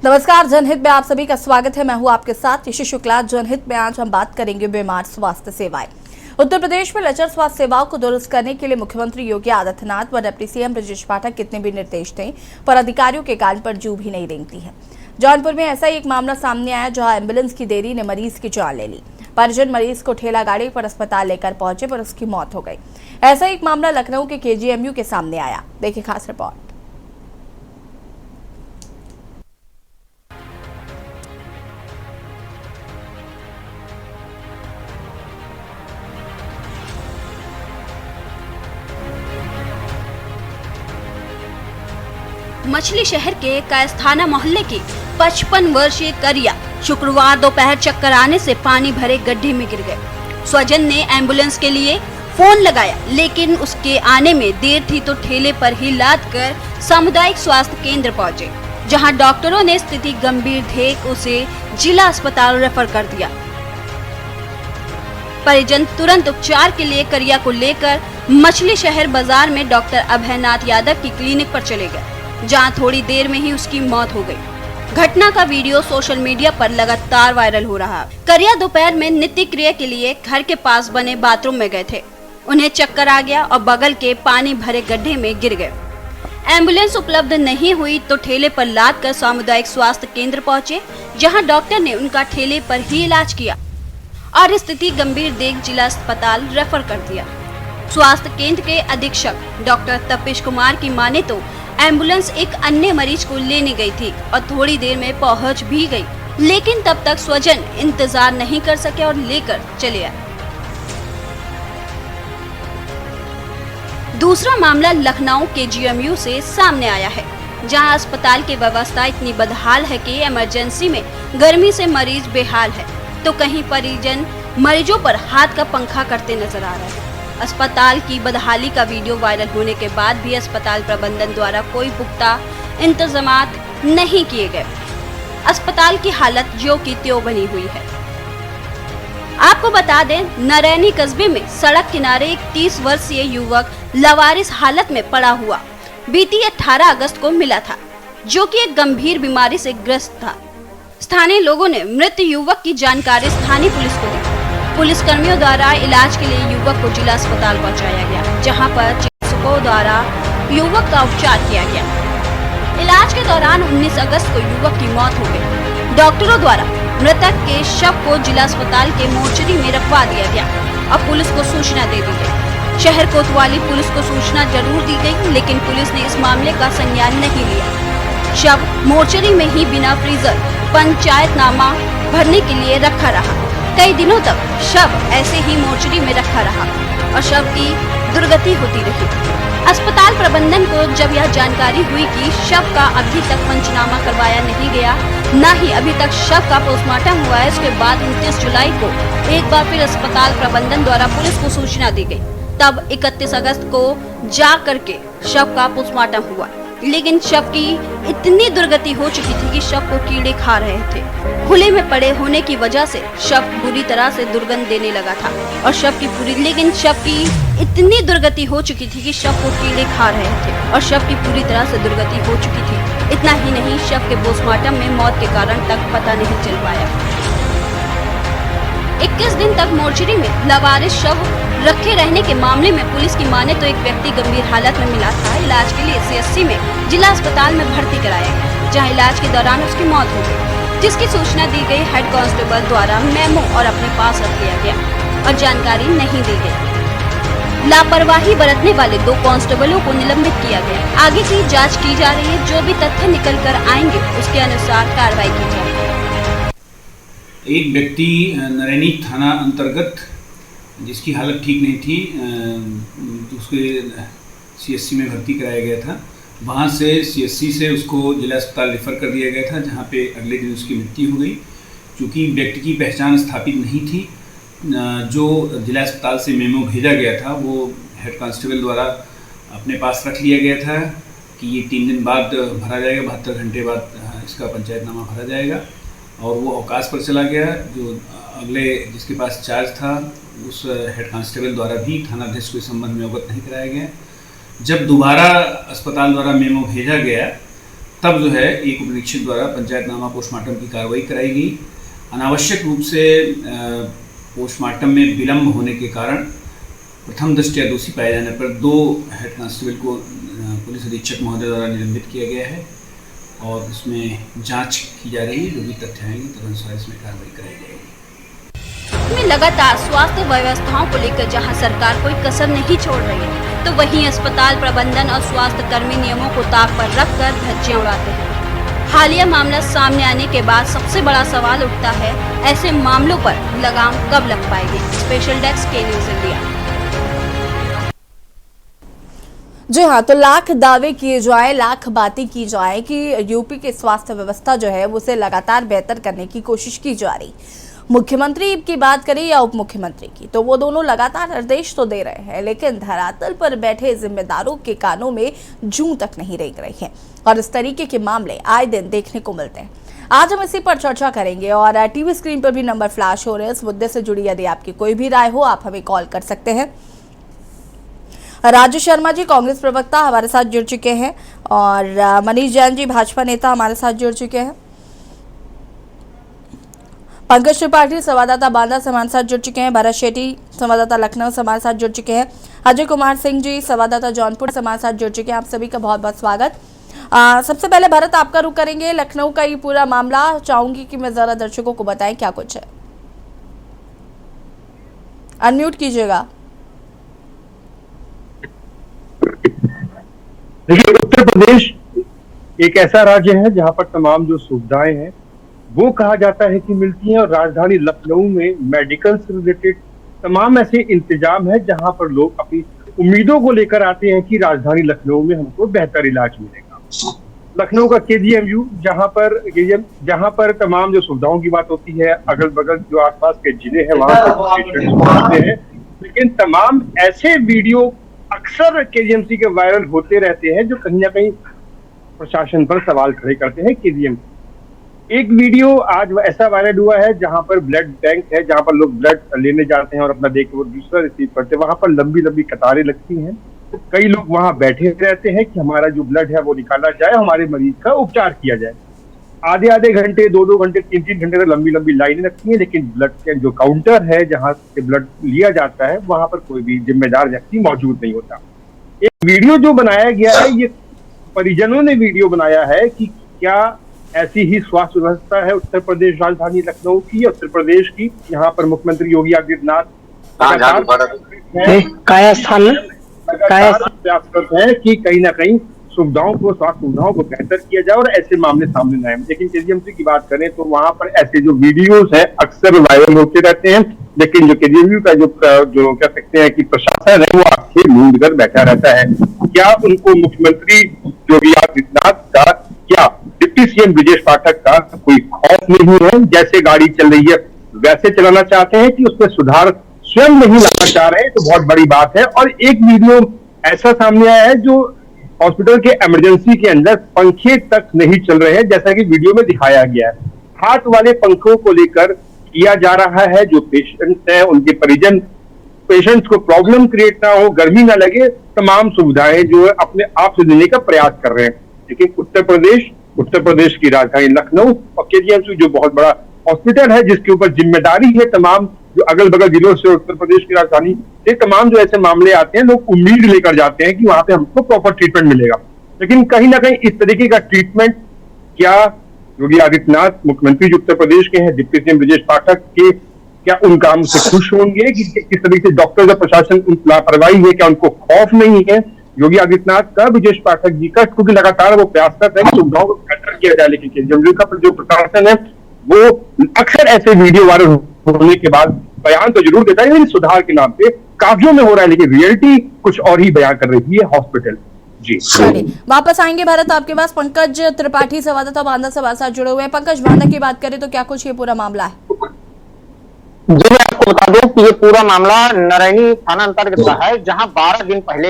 नमस्कार, जनहित में आप सभी का स्वागत है। मैं हूं आपके साथ ऋषि शुक्ला। जनहित में आज हम बात करेंगे बीमार स्वास्थ्य सेवाएं। उत्तर प्रदेश में लचर स्वास्थ्य सेवाओं को दुरुस्त करने के लिए मुख्यमंत्री योगी आदित्यनाथ व डिप्टी सीएम ब्रजेश पाठक कितने भी निर्देश दें पर अधिकारियों के कान पर जू भी नहीं रेंगती है। जौनपुर में ऐसा ही एक मामला सामने आया जहां एम्बुलेंस की देरी ने मरीज की जान ले ली। परिजन मरीज को ठेला गाड़ी पर अस्पताल लेकर पहुंचे पर उसकी मौत हो गई। ऐसा एक मामला लखनऊ के केजीएमयू के सामने आया। देखिए खास रिपोर्ट। मछली शहर के कायस्थाना मोहल्ले की 55 वर्षीय करिया शुक्रवार दोपहर चक्कर आने से पानी भरे गड्ढे में गिर गए। स्वजन ने एम्बुलेंस के लिए फोन लगाया, लेकिन उसके आने में देर थी तो ठेले पर ही लाद कर सामुदायिक स्वास्थ्य केंद्र पहुंचे, जहां डॉक्टरों ने स्थिति गंभीर देख उसे जिला अस्पताल रेफर कर दिया। परिजन तुरंत उपचार के लिए करिया को लेकर मछली शहर बाजार में डॉक्टर अभयनाथ यादव की क्लिनिक पर चले गए, जहां थोड़ी देर में ही उसकी मौत हो गई। घटना का वीडियो सोशल मीडिया पर लगातार वायरल हो रहा। करिया दोपहर में नित्य क्रिया के लिए घर के पास बने बाथरूम में गए थे। उन्हें चक्कर आ गया और बगल के पानी भरे गड्ढे में गिर गए। एम्बुलेंस उपलब्ध नहीं हुई तो ठेले पर लाद कर सामुदायिक स्वास्थ्य केंद्र पहुंचे, जहां डॉक्टर ने उनका ठेले पर ही इलाज किया और स्थिति गंभीर देख जिला अस्पताल रेफर कर दिया। स्वास्थ्य केंद्र के अधीक्षक डॉक्टर तपेश कुमार की माने तो एम्बुलेंस एक अन्य मरीज को लेने गई थी और थोड़ी देर में पहुंच भी गई, लेकिन तब तक स्वजन इंतजार नहीं कर सके और लेकर चले आए। दूसरा मामला लखनऊ के केजीएमयू से सामने आया है, जहां अस्पताल की व्यवस्था इतनी बदहाल है कि इमरजेंसी में गर्मी से मरीज बेहाल है, तो कहीं परिजन मरीजों पर हाथ का पंखा करते नजर आ रहे हैं। अस्पताल की बदहाली का वीडियो वायरल होने के बाद भी अस्पताल प्रबंधन द्वारा कोई पुख्ता इंतजामात नहीं किए गए। अस्पताल की हालत जो की त्यों बनी हुई है। आपको बता दें, नरैनी कस्बे में सड़क किनारे एक 30 वर्षीय युवक लावारिस हालत में पड़ा हुआ बीती 18 अगस्त को मिला था, जो कि एक गंभीर बीमारी से ग्रस्त था। स्थानीय लोगों ने मृत युवक की जानकारी स्थानीय पुलिस को दी। पुलिस कर्मियों द्वारा इलाज के लिए युवक को जिला अस्पताल पहुंचाया गया, जहां पर चिकित्सकों द्वारा युवक का उपचार किया गया। इलाज के दौरान 19 अगस्त को युवक की मौत हो गई। डॉक्टरों द्वारा मृतक के शव को जिला अस्पताल के मोर्चरी में रखवा दिया गया और पुलिस को सूचना दे दी गई। शहर कोतवाली पुलिस को सूचना जरूर दी गई, लेकिन पुलिस ने इस मामले का संज्ञान नहीं लिया। शव मोर्चरी में ही बिना फ्रीजर पंचायतनामा भरने के लिए रखा रहा। कई दिनों तक शव ऐसे ही मोर्चरी में रखा रहा और शव की दुर्गति होती रही। अस्पताल प्रबंधन को जब यह जानकारी हुई कि शव का अभी तक पंचनामा करवाया नहीं गया, न ही अभी तक शव का पोस्टमार्टम हुआ है, इसके बाद 29 जुलाई को एक बार फिर अस्पताल प्रबंधन द्वारा पुलिस को सूचना दी गई। तब 31 अगस्त को जा करके शव का पोस्टमार्टम हुआ, लेकिन शव की इतनी दुर्गति हो चुकी थी कि शव को कीड़े खा रहे थे। खुले में पड़े होने की वजह से शव बुरी तरह से दुर्गंध देने लगा था और शव की इतनी दुर्गति हो चुकी थी कि शव को कीड़े खा रहे थे और शव की पूरी तरह से दुर्गति हो चुकी थी। इतना ही नहीं, शव के पोस्टमार्टम में मौत के कारण तक पता नहीं चल पाया। 21 दिन तक मोर्चरी में लावारिस शव रखे रहने के मामले में पुलिस की माने तो एक व्यक्ति गंभीर हालत में मिला था। इलाज के लिए सीएससी में जिला अस्पताल में भर्ती कराया गया, जहां इलाज के दौरान उसकी मौत हो गई, जिसकी सूचना दी गई हेड कांस्टेबल द्वारा मेमो और अपने पास रख लिया गया और जानकारी नहीं दी गई। लापरवाही बरतने वाले 2 कांस्टेबलों को निलंबित किया गया। आगे की जाँच की जा रही है। जो भी तथ्य निकल कर आएंगे उसके अनुसार कार्रवाई की जाएगी। एक व्यक्ति नरैनी थाना अंतर्गत जिसकी हालत ठीक नहीं थी, उसके सीएससी में भर्ती कराया गया था। वहाँ से सीएससी से उसको जिला अस्पताल रेफर कर दिया गया था, जहाँ पे अगले दिन उसकी मृत्यु हो गई। चूँकि व्यक्ति की पहचान स्थापित नहीं थी, जो जिला अस्पताल से मेमो भेजा गया था वो हेड कांस्टेबल द्वारा अपने पास रख लिया गया था कि ये 3 दिन बाद भरा जाएगा, 72 घंटे बाद इसका पंचायतनामा भरा जाएगा। और वो अवकाश पर चला गया। जो अगले जिसके पास चार्ज था उस हेड कांस्टेबल द्वारा भी थानाध्यक्ष को इस संबंध में अवगत नहीं कराया गया। जब दोबारा अस्पताल द्वारा मेमो भेजा गया तब जो है एक उपरीक्षक द्वारा पंचायतनामा पोस्टमार्टम की कार्रवाई कराई गई। अनावश्यक रूप से पोस्टमार्टम में विलंब होने के कारण प्रथम दृष्टया दोषी पाए जाने पर 2 हेड कांस्टेबल को पुलिस अधीक्षक महोदय द्वारा निलंबित किया गया है और इसमें जांच की जा रही है। जो भी तथ्य आएंगे तदनुसार इसमें कार्रवाई कराई जाएगी। में लगातार स्वास्थ्य व्यवस्थाओं को लेकर जहां सरकार कोई कसर नहीं छोड़ रही है, तो वहीं अस्पताल प्रबंधन और स्वास्थ्य कर्मी नियमों को ताक पर रखकर धज्जियां उड़ाते हैं। हालिया मामला सामने आने के बाद सबसे बड़ा सवाल उठता है, ऐसे मामलों पर लगाम कब लग पाएगी। स्पेशल डेस्क के न्यूज़ इंडिया। जी हाँ, तो लाख दावे किए जाए, लाख बातें की जाए कि यूपी की स्वास्थ्य व्यवस्था जो है उसे लगातार बेहतर करने की कोशिश की जा रही। मुख्यमंत्री की बात करें या उप मुख्यमंत्री की, तो वो दोनों लगातार निर्देश तो दे रहे हैं, लेकिन धरातल पर बैठे जिम्मेदारों के कानों में जूं तक नहीं रेंग रही है और इस तरीके के मामले आए दिन देखने को मिलते हैं। आज हम इसी पर चर्चा करेंगे और टीवी स्क्रीन पर भी नंबर फ्लैश हो रहे हैं। इस मुद्दे से जुड़ी यदि आपकी कोई भी राय हो, आप हमें कॉल कर सकते हैं। राजू शर्मा जी कांग्रेस प्रवक्ता हमारे साथ जुड़ चुके हैं और मनीष जैन जी भाजपा नेता हमारे साथ जुड़ चुके हैं। पंकज त्रिपाठी संवाददाता बांदा से हमारे साथ जुड़ चुके हैं। भरत शेट्टी संवाददाता लखनऊ से हमारे साथ जुड़ चुके हैं। अजय कुमार सिंह जी संवाददाता जौनपुर से हमारे साथ जुड़ चुके हैं। आप सभी का बहुत बहुत स्वागत। सबसे पहले भरत आपका रुख करेंगे। लखनऊ का ये पूरा मामला चाहूंगी कि मैं जरा दर्शकों को बताएं क्या कुछ है। अनम्यूट कीजिएगा। देखिए, उत्तर प्रदेश एक ऐसा राज्य है जहां पर तमाम जो सुविधाएं हैं वो कहा जाता है कि मिलती हैं और राजधानी लखनऊ में मेडिकल से रिलेटेड तमाम ऐसे इंतजाम है जहां पर लोग अपनी उम्मीदों को लेकर आते हैं कि राजधानी लखनऊ में हमको बेहतर इलाज मिलेगा। लखनऊ का केजीएमयू जहां पर तमाम जो सुविधाओं की बात होती है, अगल बगल जो आसपास के जिले हैं वहां पेशेंट्स आते हैं, लेकिन तमाम ऐसे वीडियो अक्सर केजीएमसी के वायरल होते रहते हैं जो कहीं ना कहीं प्रशासन पर सवाल खड़े करते हैं। केजीएमसी एक वीडियो आज ऐसा वायरल हुआ है जहां पर ब्लड बैंक है, जहां पर लोग ब्लड लेने जाते हैं और अपना देख के वो दूसरा रिसीव करते हैं। वहां पर लंबी लंबी कतारें लगती हैं, कई लोग वहां बैठे रहते हैं कि हमारा जो ब्लड है वो निकाला जाए, हमारे मरीज का उपचार किया जाए। आधे आधे घंटे, 2 घंटे, 3 घंटे तक लंबी लंबी लाइनें लगती हैं, लेकिन ब्लड के जो काउंटर है जहां से ब्लड लिया जाता है वहां पर कोई भी जिम्मेदार व्यक्ति मौजूद नहीं होता। एक वीडियो जो बनाया गया है, ये परिजनों ने वीडियो बनाया है कि क्या ऐसी ही स्वास्थ्य व्यवस्था है उत्तर प्रदेश राजधानी लखनऊ की, उत्तर प्रदेश की। यहाँ पर मुख्यमंत्री योगी आदित्यनाथ प्रयास करते हैं कि कहीं ना कहीं सुविधाओं को, स्वास्थ्य सुविधाओं को बेहतर किया जाए और ऐसे मामले सामने न आए। लेकिन केजीएमसी की बात करें तो वहां पर ऐसे जो वीडियोस हैं अक्सर वायरल होते रहते हैं, लेकिन जो केजीएमयू का जो कह सकते हैं कि प्रशासन है वो आंखें मूंद कर बैठा रहता है। क्या उनको मुख्यमंत्री योगी आदित्यनाथ का, क्या डिप्टी सीएम ब्रजेश पाठक का कोई खौफ नहीं है? जैसे गाड़ी चल रही है वैसे चलाना चाहते हैं कि उसमें सुधार स्वयं नहीं लाना चाह रहे हैं, तो बहुत बड़ी बात है। और एक वीडियो ऐसा सामने आया है जो हॉस्पिटल के इमरजेंसी के अंदर पंखे तक नहीं चल रहे हैं, जैसा कि वीडियो में दिखाया गया है। हाथ वाले पंखों को लेकर किया जा रहा है, जो पेशेंट्स हैं उनके परिजन, पेशेंट्स को प्रॉब्लम क्रिएट ना हो, गर्मी ना लगे, तमाम सुविधाएं जो है अपने आप से देने का प्रयास कर रहे हैं। लेकिन उत्तर प्रदेश की राजधानी लखनऊ और केजीएमसी जो बहुत बड़ा हॉस्पिटल है जिसके ऊपर जिम्मेदारी है तमाम जो अगल बगल जिलों से उत्तर प्रदेश की राजधानी, ये तमाम जो ऐसे मामले आते हैं लोग उम्मीद लेकर जाते हैं कि वहां पे हमको प्रॉपर ट्रीटमेंट मिलेगा। लेकिन कहीं ना कहीं इस तरीके का ट्रीटमेंट क्या योगी आदित्यनाथ मुख्यमंत्री जो उत्तर प्रदेश के हैं, डिप्टी सीएम ब्रजेश पाठक के, क्या उन काम से खुश होंगे कि किस तरीके से डॉक्टर का प्रशासन लापरवाही है? क्या उनको खौफ नहीं है योगी आदित्यनाथ का, ब्रजेश पाठक जी का? क्योंकि लगातार वो प्रयास कर रहे हैं सुविधाओं को बेहतर किया जाए, लेकिन केजरीवाल का जो प्रशासन है वो अक्सर ऐसे वीडियो वायरल होने के बाद बयान तो जरूर देता है लेकिन सुधार के नाम पे कागजों में हो रहा है, लेकिन रियलिटी कुछ और ही बयान कर रही है हॉस्पिटल। जी वापस आएंगे भारत आपके पास। पंकज त्रिपाठी संवाददाता बांदा से साथ जुड़े हुए हैं। पंकज, बांदा की बात करें तो क्या कुछ ये पूरा मामला है? जी, मैं आपको बता दूं कि ये पूरा मामला नारायणी थाना अंतर्गत का है, जहां 12 दिन पहले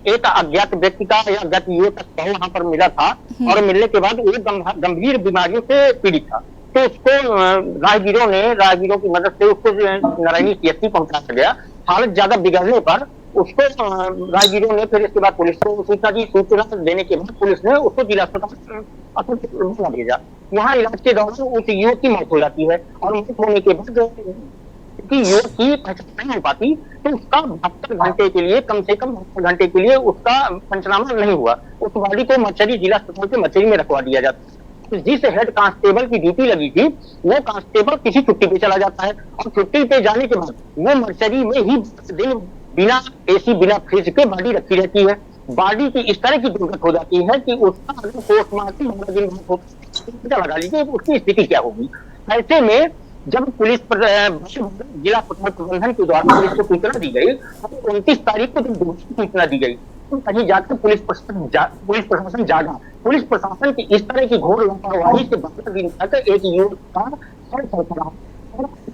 एक अज्ञात व्यक्ति का या अज्ञात युवक का शव वहां पर मिला था और मिलने के बाद वो गंभीर बीमारियों से पीड़ित था। तो उसको राहगीरों की मदद से उसको नारायणी सीएचसी पहुंचाया गया। हालत ज्यादा बिगड़ने पर उसको राहगीरों ने फिर इसके बाद पुलिस को सूचना दी। सूचना देने के बाद पुलिस ने उसको जिला अस्पताल भेजा। यहाँ इलाज के दौरान उस युवक की मौत हो जाती है और मौत होने के बाद क्योंकि युवक की पहचान नहीं हो पाती तो उसका 72 घंटे के लिए, कम से कम 72 घंटे के लिए उसका पंचनामा नहीं हुआ। उस बॉडी को मर्चरी, जिला अस्पताल के मर्चरी में रखवा दिया जाता है। जिस हेड कांस्टेबल की ड्यूटी लगी थी वो कांस्टेबल किसी छुट्टी पे चला जाता है और छुट्टी पे जाने के बाद वो मर्चरी में ही दिन बिना एसी, बिना फ्रिज के बॉडी रखी रहती है। बॉडी की इस तरह की दुर्घटना हो जाती है कि उसका अगर पोस्टमार्टम 12 दिन बाद लगा लीजिए उसकी स्थिति क्या होगी। ऐसे में जब पुलिस जिला अस्पताल प्रबंधन के द्वारा पुलिस को सूचना दी गई, 29 तारीख को जब सूचना दी गई तो कहीं जाकर पुलिस प्रशासन जागा। पुलिस प्रशासन की इस तरह की घोर लापरवाही से 12 दिन तक एक युवक का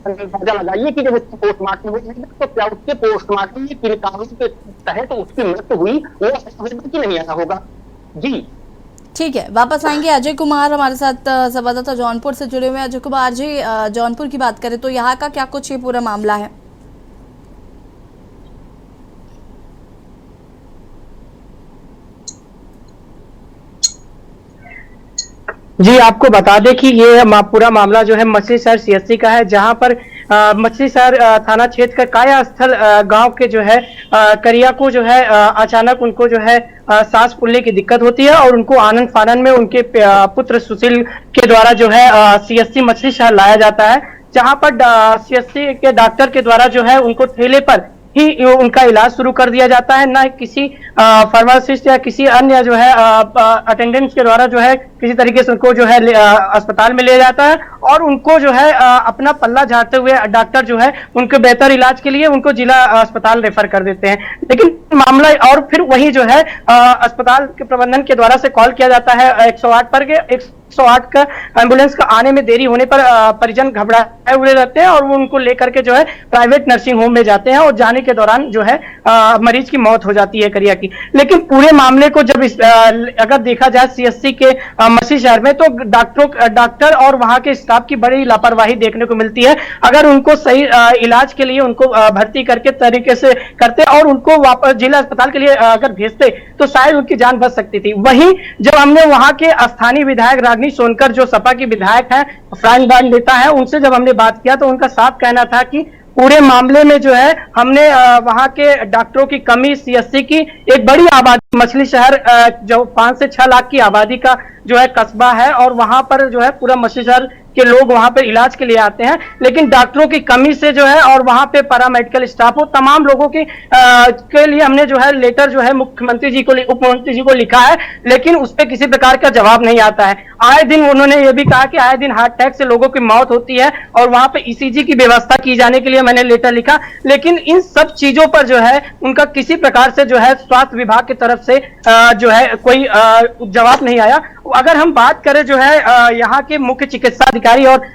अंदाजा लगाइए कि जब उसका पोस्टमार्टम हो जाएगा तो क्या उसके पोस्टमार्टम में किन कारणों के तहत उसकी मृत्यु हुई वो कि नहीं आना होगा। जी ठीक है, वापस आएंगे। अजय कुमार हमारे साथ संवाददाता जौनपुर से जुड़े हुए हैं। अजय कुमार जी, जौनपुर की बात करें तो यहाँ का क्या कुछ ये पूरा मामला है? जी, आपको बता दें कि ये पूरा मामला जो है मछली शहर सीएससी का है, जहां पर मछली शहर थाना क्षेत्र का काया स्थल गांव के जो है करिया को जो है अचानक उनको जो है सांस फूलने की दिक्कत होती है और उनको आनंद फानन में उनके पुत्र सुशील के द्वारा जो है सीएससी मछली शहर लाया जाता है, जहां पर सीएससी के डॉक्टर के द्वारा जो है उनको ठेले पर ही उनका इलाज शुरू कर दिया जाता है। ना किसी फार्मासिस्ट या किसी अन्य जो है अटेंडेंट्स के द्वारा जो है किसी तरीके से उनको जो है अस्पताल में ले जाता है और उनको जो है अपना पल्ला झाड़ते हुए डॉक्टर जो है उनके बेहतर इलाज के लिए उनको जिला अस्पताल रेफर कर देते हैं। लेकिन मामला और फिर वही जो है अस्पताल के प्रबंधन के द्वारा से कॉल किया जाता है 108 पर के 108 का एम्बुलेंस का आने में देरी होने पर परिजन घबराए हुए रहते हैं और वो उनको लेकर के जो है प्राइवेट नर्सिंग होम में जाते हैं और जाने के दौरान जो है मरीज की मौत हो जाती है करिया की। लेकिन पूरे मामले को जब अगर देखा जाए सीएससी के मछली शहर में तो डॉक्टर और वहां के स्टाफ की बड़ी लापरवाही देखने को मिलती है। अगर उनको सही इलाज के लिए उनको भर्ती करके तरीके से करते और उनको वापस जिला अस्पताल के लिए अगर भेजते तो शायद उनकी जान बच सकती थी। वहीं जब हमने वहां के स्थानीय विधायक रागिनी सोनकर जो सपा की विधायक है, फ्रंट नेता है, उनसे जब हमने बात किया तो उनका साफ कहना था कि पूरे मामले में जो है हमने वहां के डॉक्टरों की कमी, सीएससी की एक बड़ी आबादी, मछली शहर जो 5 से 6 लाख की आबादी का जो है कस्बा है और वहां पर जो है पूरा मछली शहर के लोग वहां पे इलाज के लिए आते हैं, लेकिन डॉक्टरों की कमी से जो है और वहां पे पैरामेडिकल स्टाफ हो तमाम लोगों की के लिए हमने जो है लेटर जो है मुख्यमंत्री जी को, उप मुख्यमंत्री जी को लिखा है, लेकिन उस पर किसी प्रकार का जवाब नहीं आता है। आए दिन उन्होंने ये भी कहा कि आए दिन हार्ट अटैक से लोगों की मौत होती है और वहां पे ईसीजी की व्यवस्था की जाने के लिए मैंने लेटर लिखा, लेकिन इन सब चीजों पर जो है उनका किसी प्रकार से जो है स्वास्थ्य विभाग की तरफ से जो है कोई जवाब नहीं आया। अगर हम बात करें जो है यहाँ के मुख्य चिकित्सा अधिकारी और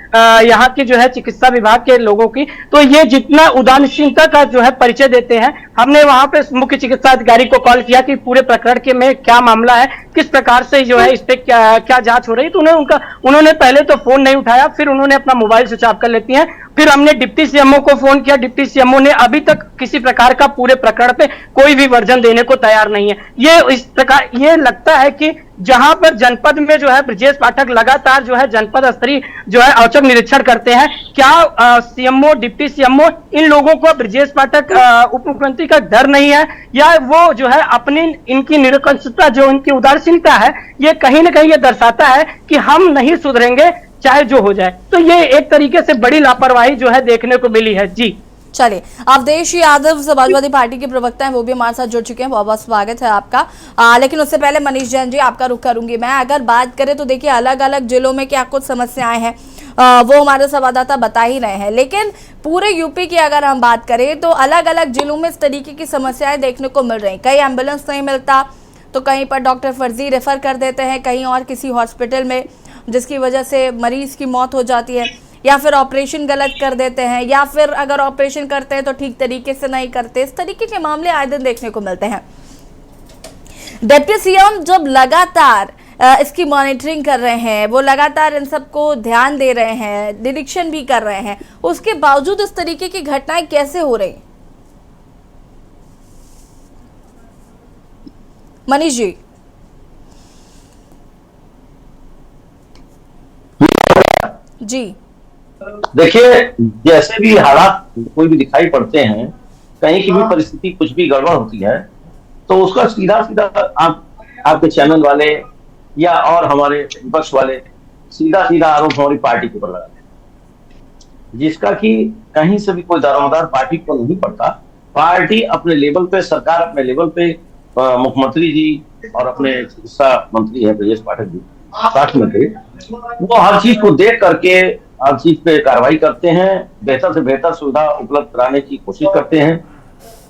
यहाँ के जो है चिकित्सा विभाग के लोगों की, तो ये जितना उदासीनता का जो है परिचय देते हैं। हमने वहां पे मुख्य चिकित्सा अधिकारी को कॉल किया कि पूरे प्रकरण के में क्या मामला है, किस प्रकार से जो है इस पे क्या जांच हो रही, तो उन्होंने पहले तो फोन नहीं उठाया, फिर उन्होंने अपना मोबाइल स्विच ऑफ कर लेती हैं। फिर हमने डिप्टी सीएमओ को फोन किया, डिप्टी सीएमओ ने अभी तक किसी प्रकार का पूरे प्रकरण पे कोई भी वर्जन देने को तैयार नहीं है। ये इस प्रकार ये लगता है कि जहां पर जनपद में जो है ब्रजेश पाठक लगातार जो है जनपद स्तरीय जो है औचक निरीक्षण करते हैं, क्या सीएमओ, डिप्टी सीएमओ इन लोगों को ब्रजेश पाठक उप मुख्यमंत्री का डर नहीं है, या वो जो है अपनी इनकी निरंकुशता जो इनकी उदासीनता है, ये कहीं ना कहीं ये दर्शाता है कि हम नहीं सुधरेंगे चाहे जो हो जाए। तो ये एक तरीके से बड़ी लापरवाही जो है देखने को मिली है। जी चलिए, अवधेश यादव समाजवादी पार्टी के प्रवक्ता हैं, वो भी हमारे साथ जुड़ चुके हैं। बहुत बहुत स्वागत है आपका। लेकिन उससे पहले मनीष जैन जी, आपका रुख करूंगी मैं। अगर बात करें तो देखिए अलग अलग जिलों में क्या कुछ समस्याएं हैं वो हमारे संवाददाता बता ही रहे हैं, लेकिन पूरे यूपी की अगर हम बात करें तो अलग अलग जिलों में इस तरीके की समस्याएं देखने को मिल रही। कहीं एम्बुलेंस नहीं मिलता तो कहीं पर डॉक्टर फर्जी रेफर कर देते हैं कहीं और किसी हॉस्पिटल में, जिसकी वजह से मरीज की मौत हो जाती है, या फिर ऑपरेशन गलत कर देते हैं, या फिर अगर ऑपरेशन करते हैं तो ठीक तरीके से नहीं करते। इस तरीके के मामले आए दिन देखने को मिलते हैं। डिप्टी सीएम जब लगातार इसकी मॉनिटरिंग कर रहे हैं, वो लगातार इन सबको ध्यान दे रहे हैं, निरीक्षण भी कर रहे हैं, उसके बावजूद इस तरीके की घटनाएं कैसे हो रही? मनीष जी। जी देखिए, जैसे भी हालात कोई भी दिखाई पड़ते हैं, कहीं की भी परिस्थिति कुछ भी गड़बड़ होती है, तो उसका सीधा सीधा आपके चैनल वाले या और हमारे विपक्ष वाले सीधा सीधा आरोप हमारी पार्टी के ऊपर लगाते हैं, जिसका कि कहीं से भी कोई दारोमदार पार्टी को नहीं पड़ता। पार्टी अपने लेवल पे, सरकार अपने लेवल पे, मुख्यमंत्री जी और अपने चिकित्सा मंत्री है ब्रजेश पाठक जी स्वास्थ्य मंत्री, वो हर चीज को देख करके हर चीज पे कार्रवाई करते हैं, बेहतर से बेहतर सुविधा उपलब्ध कराने की कोशिश करते हैं।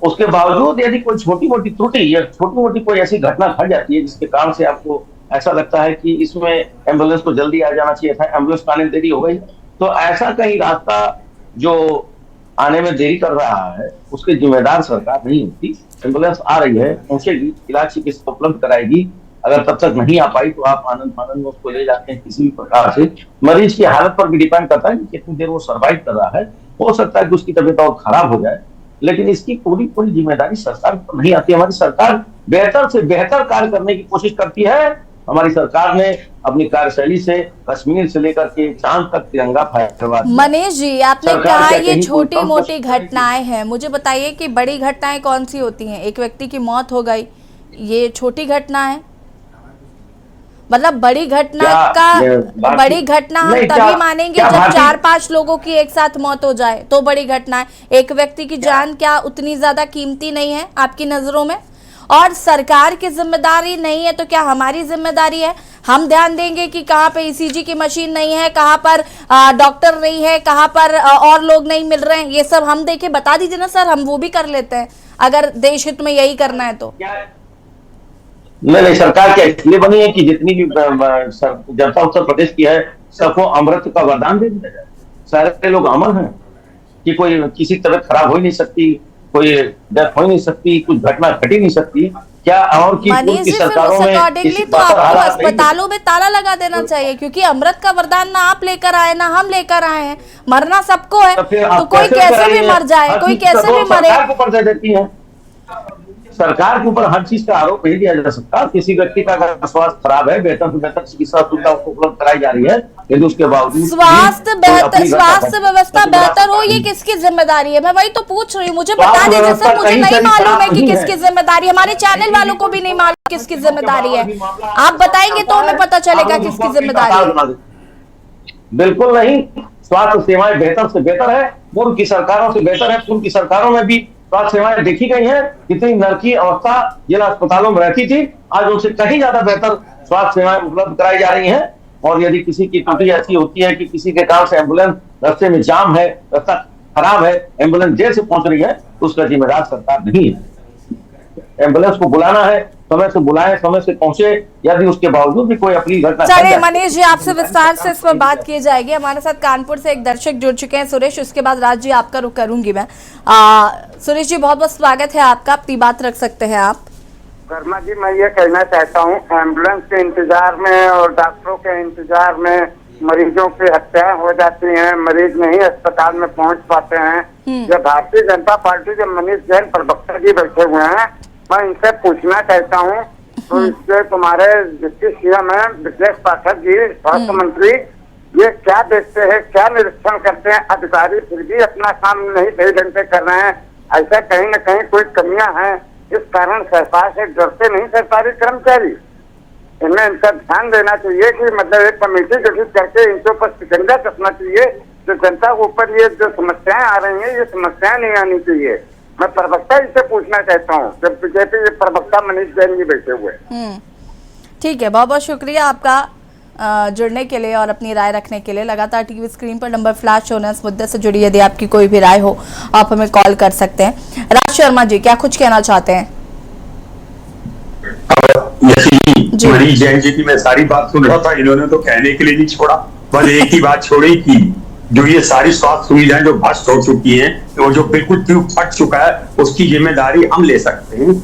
उसके बावजूद यदि कोई छोटी मोटी त्रुटि या छोटी मोटी कोई ऐसी घटना घट जाती है जिसके कारण से आपको ऐसा लगता है कि इसमें एम्बुलेंस को जल्दी आ जाना चाहिए था, एम्बुलेंस को आने में देरी हो गई, तो ऐसा कहीं रास्ता जो आने में देरी कर रहा है उसके जिम्मेदार सरकार नहीं होती। एम्बुलेंस आ रही है, पहुंचेगी, इलाज चिकित्सा उपलब्ध कराएगी। अगर तब तक नहीं आ पाई तो आप आनंद फानंद में उसको ले जाते हैं। किसी भी प्रकार से मरीज की हालत पर भी डिपेंड करता है कि कितनी देर वो सर्वाइव कर रहा है। हो सकता है कि उसकी तबीयत और खराब हो जाए, लेकिन इसकी पूरी जिम्मेदारी सरकार पर नहीं आती। हमारी सरकार बेहतर से बेहतर कार्य करने की कोशिश करती है। हमारी सरकार ने अपनी कार्यशैली से कश्मीर से लेकर के चांद तक तिरंगा फहराया। मनीष जी, आपने कहा ये छोटी मोटी घटनाएं हैं, मुझे बताइए कि बड़ी घटनाएं कौन सी होती हैं? एक व्यक्ति की मौत हो गई, ये छोटी घटना है? मतलब बड़ी घटना हम तभी मानेंगे जब 4-5 लोगों की एक साथ मौत हो जाए तो बड़ी घटना है। एक व्यक्ति की जान क्या उतनी ज्यादा कीमती नहीं है आपकी नजरों में? और सरकार की जिम्मेदारी नहीं है तो क्या हमारी जिम्मेदारी है? हम ध्यान देंगे कि कहाँ पे ईसीजी की मशीन नहीं है, कहाँ पर डॉक्टर नहीं है, कहाँ पर और लोग नहीं मिल रहे हैं, ये सब हम देखें? बता दीजिए ना सर, हम वो भी कर लेते हैं अगर देश हित में यही करना है तो। नहीं, सरकार क्या इसलिए बनी है कि जितनी भी जनता उत्तर प्रदेश की है सबको अमृत का वरदान दे दिया जाए। सारे लोग अमर हैं कि कोई किसी तबीयत खराब हो ही नहीं सकती, कोई डेथ हो ही नहीं सकती, कुछ घटना घट ही नहीं सकती। क्या और की सरकारों में तो आपको अस्पतालों में ताला लगा देना चाहिए, क्योंकि अमृत का वरदान ना आप लेकर आए ना हम लेकर आए हैं। मरना सबको है, तो कोई कैसे भी मर जाए, कोई कैसे भी मरे। सरकार के ऊपर हर चीज का आरोप नहीं दिया जा सकता। किसी व्यक्ति का अगर स्वास्थ्य खराब है, बेहतर से बेहतर चिकित्सा सुविधा उपलब्ध कराई जा रही है, लेकिन उसके बावजूद स्वास्थ्य व्यवस्था बेहतर हो, ये किसकी जिम्मेदारी है? मैं वही तो पूछ रही हूँ, मुझे बता दीजिए सर। मुझे नहीं मालूम है कि किसकी जिम्मेदारी है, हमारे चैनल वालों को भी नहीं मालूम किसकी जिम्मेदारी है। आप बताएंगे तो हमें पता चलेगा किसकी जिम्मेदारी है। बिल्कुल नहीं, स्वास्थ्य सेवाएं बेहतर से बेहतर है, पूर्व की सरकारों से बेहतर है। पूर्व की सरकारों में भी स्वास्थ्य सेवाएं देखी गई हैं, कितनी नरकी अवस्था जिला अस्पतालों में रहती थी, आज उनसे कहीं ज्यादा बेहतर स्वास्थ्य सेवाएं उपलब्ध कराई जा रही हैं। और यदि किसी की त्रुटि ऐसी होती है कि किसी के कारण से एम्बुलेंस रास्ते में जाम है, रास्ता खराब है, एम्बुलेंस देर से पहुंच रही है, तो उसका जिम्मेदार सरकार नहीं है। एम्बुलेंस को बुलाना है, समय से बुलाए, समय से पहुंचे, यदि उसके बावजूद भी कोई अपनी घटना। चलिए मनीष जी, आपसे विस्तार से इस पर बात की जाएगी। हमारे साथ कानपुर से एक दर्शक जुड़ चुके हैं, सुरेश, उसके बाद राज जी आपका रुख करूंगी मैं। सुरेश जी, बहुत बहुत स्वागत है आपका, अपनी बात रख सकते हैं आप। वर्मा जी, मैं ये कहना चाहता हूँ, एम्बुलेंस के इंतजार में और डॉक्टरों के इंतजार में मरीजों की हत्याएं हो जाती हैं, मरीज नहीं अस्पताल में पहुंच पाते हैं। जब भारतीय जनता पार्टी के मनीष जैन प्रवक्ता जी बैठे हुए हैं, मैं इनसे पूछना चाहता हूँ, तो इससे तुम्हारे डिप्टी सीएम है ब्रजेश पाठक जी, स्वास्थ्य मंत्री, ये क्या देखते हैं, क्या निरीक्षण करते हैं? अधिकारी फिर भी अपना काम नहीं सही ढंग से कर रहे हैं। ऐसा कहीं न कहीं कोई कमियां हैं, इस कारण सरकार से डरते नहीं सरकारी कर्मचारी। इनमें इनका ध्यान देना चाहिए कि मतलब एक कमेटी गठित करके इनके ऊपर शिकंजा कसना चाहिए, जो जनता के ऊपर ये जो समस्याएं आ रही हैं, ये समस्याएं नहीं आनी चाहिए। मैं प्रवक्ता इसे पूछना चाहता हूँ, जब बीजेपी के प्रवक्ता मनीष जैन जी बैठे हुए। ठीक है, बहुत बहुत शुक्रिया आपका जुड़ने के लिए और अपनी राय रखने के लिए। लगातार टीवी स्क्रीन पर नंबर फ्लैश होना, इस मुद्दे से जुड़ी यदि आपकी कोई भी राय हो आप हमें कॉल कर सकते हैं। राज शर्मा जी, क्या कुछ कहना चाहते हैं? मनीष जैन जी की मैं सारी बात सुन रहा था, इन्होंने तो कहने के लिए नहीं छोड़ा, बस एक ही बात छोड़ी कि जो ये सारी स्वास्थ्य सुविधाएं जो भ्रष्ट हो चुकी हैं, वो जो बिल्कुल ट्यूब फट चुका है, उसकी जिम्मेदारी हम ले सकते हैं।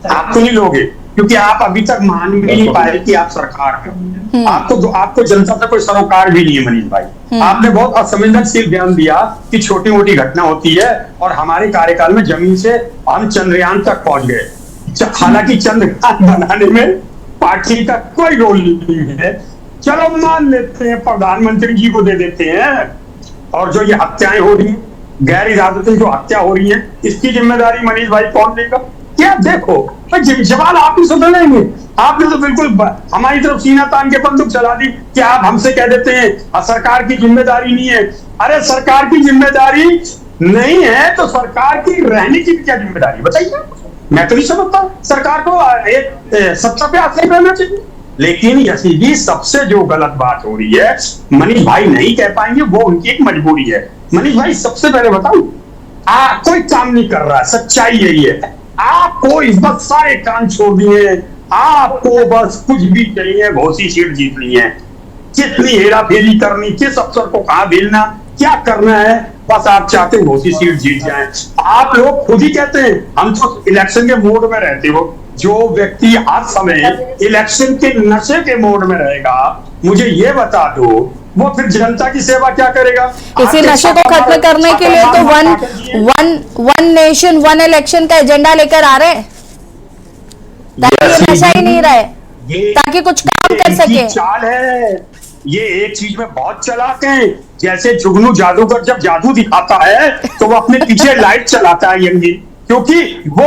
आप तो नहीं लोगे, क्योंकि आप अभी तक मान भी नहीं पाए कि आप सरकार हैं। आपको जनता से कोई सरोकार भी नहीं है मनीष भाई। आपने बहुत असंवेदनशील बयान दिया कि छोटी मोटी घटना होती है, और हमारे कार्यकाल में जमीन से हम चंद्रयान तक पहुंच गए। हालांकि चंद्रकांत बनाने में पार्टी का कोई रोल नहीं है। चलो मान लेते हैं, प्रधानमंत्री जी को दे देते हैं। और जो ये हत्याएं हो रही हैं, गैर इरादती जो हत्या हो रही है, इसकी जिम्मेदारी मनीष भाई कौन लेगा? क्या देखो सवाल आप ही सुधरेंगे। आपने तो बिल्कुल हमारी तरफ सीना तान के बंदूक चला दी कि आप हमसे कह देते हैं सरकार की जिम्मेदारी नहीं है। अरे सरकार की जिम्मेदारी नहीं है तो सरकार की रहने की क्या जिम्मेदारी बताइए? मैं तो नहीं समझता सरकार को एक सत्ता पे आश्रय रहना चाहिए। लेकिन यही सबसे जो गलत बात हो रही है, मनीष भाई नहीं कह पाएंगे, वो उनकी एक मजबूरी है। मनीष भाई सबसे पहले बताऊं, कोई काम नहीं कर रहा है, सच्चाई यही है। आपको इस बात सारे काम छोड़ दिए, आपको बस कुछ भी चाहिए, घोसी सीट जीतनी है। कितनी हेरा फेरी करनी, किस अफसर को कहां भेजना, क्या करना है, बस आप चाहते हो घोसी सीट जीत जाए। आप लोग खुद ही कहते हैं हम तो इलेक्शन के मोड में रहते हो। जो व्यक्ति हर समय इलेक्शन के नशे के मोड में रहेगा, मुझे ये बता दो वो फिर जनता की सेवा क्या करेगा? इसी नशे को खत्म करने के लिए तो वन नेशन वन इलेक्शन का एजेंडा लेकर आ रहे हैं, ताकि ये नशा ही नहीं रहे, ताकि कुछ काम कर सके। चाल है ये, एक चीज में बहुत चालाक हैं। जैसे जुगनू जादूगर जब जादू दिखाता है तो वो अपने पीछे लाइट चलाता है यंगी, क्योंकि वो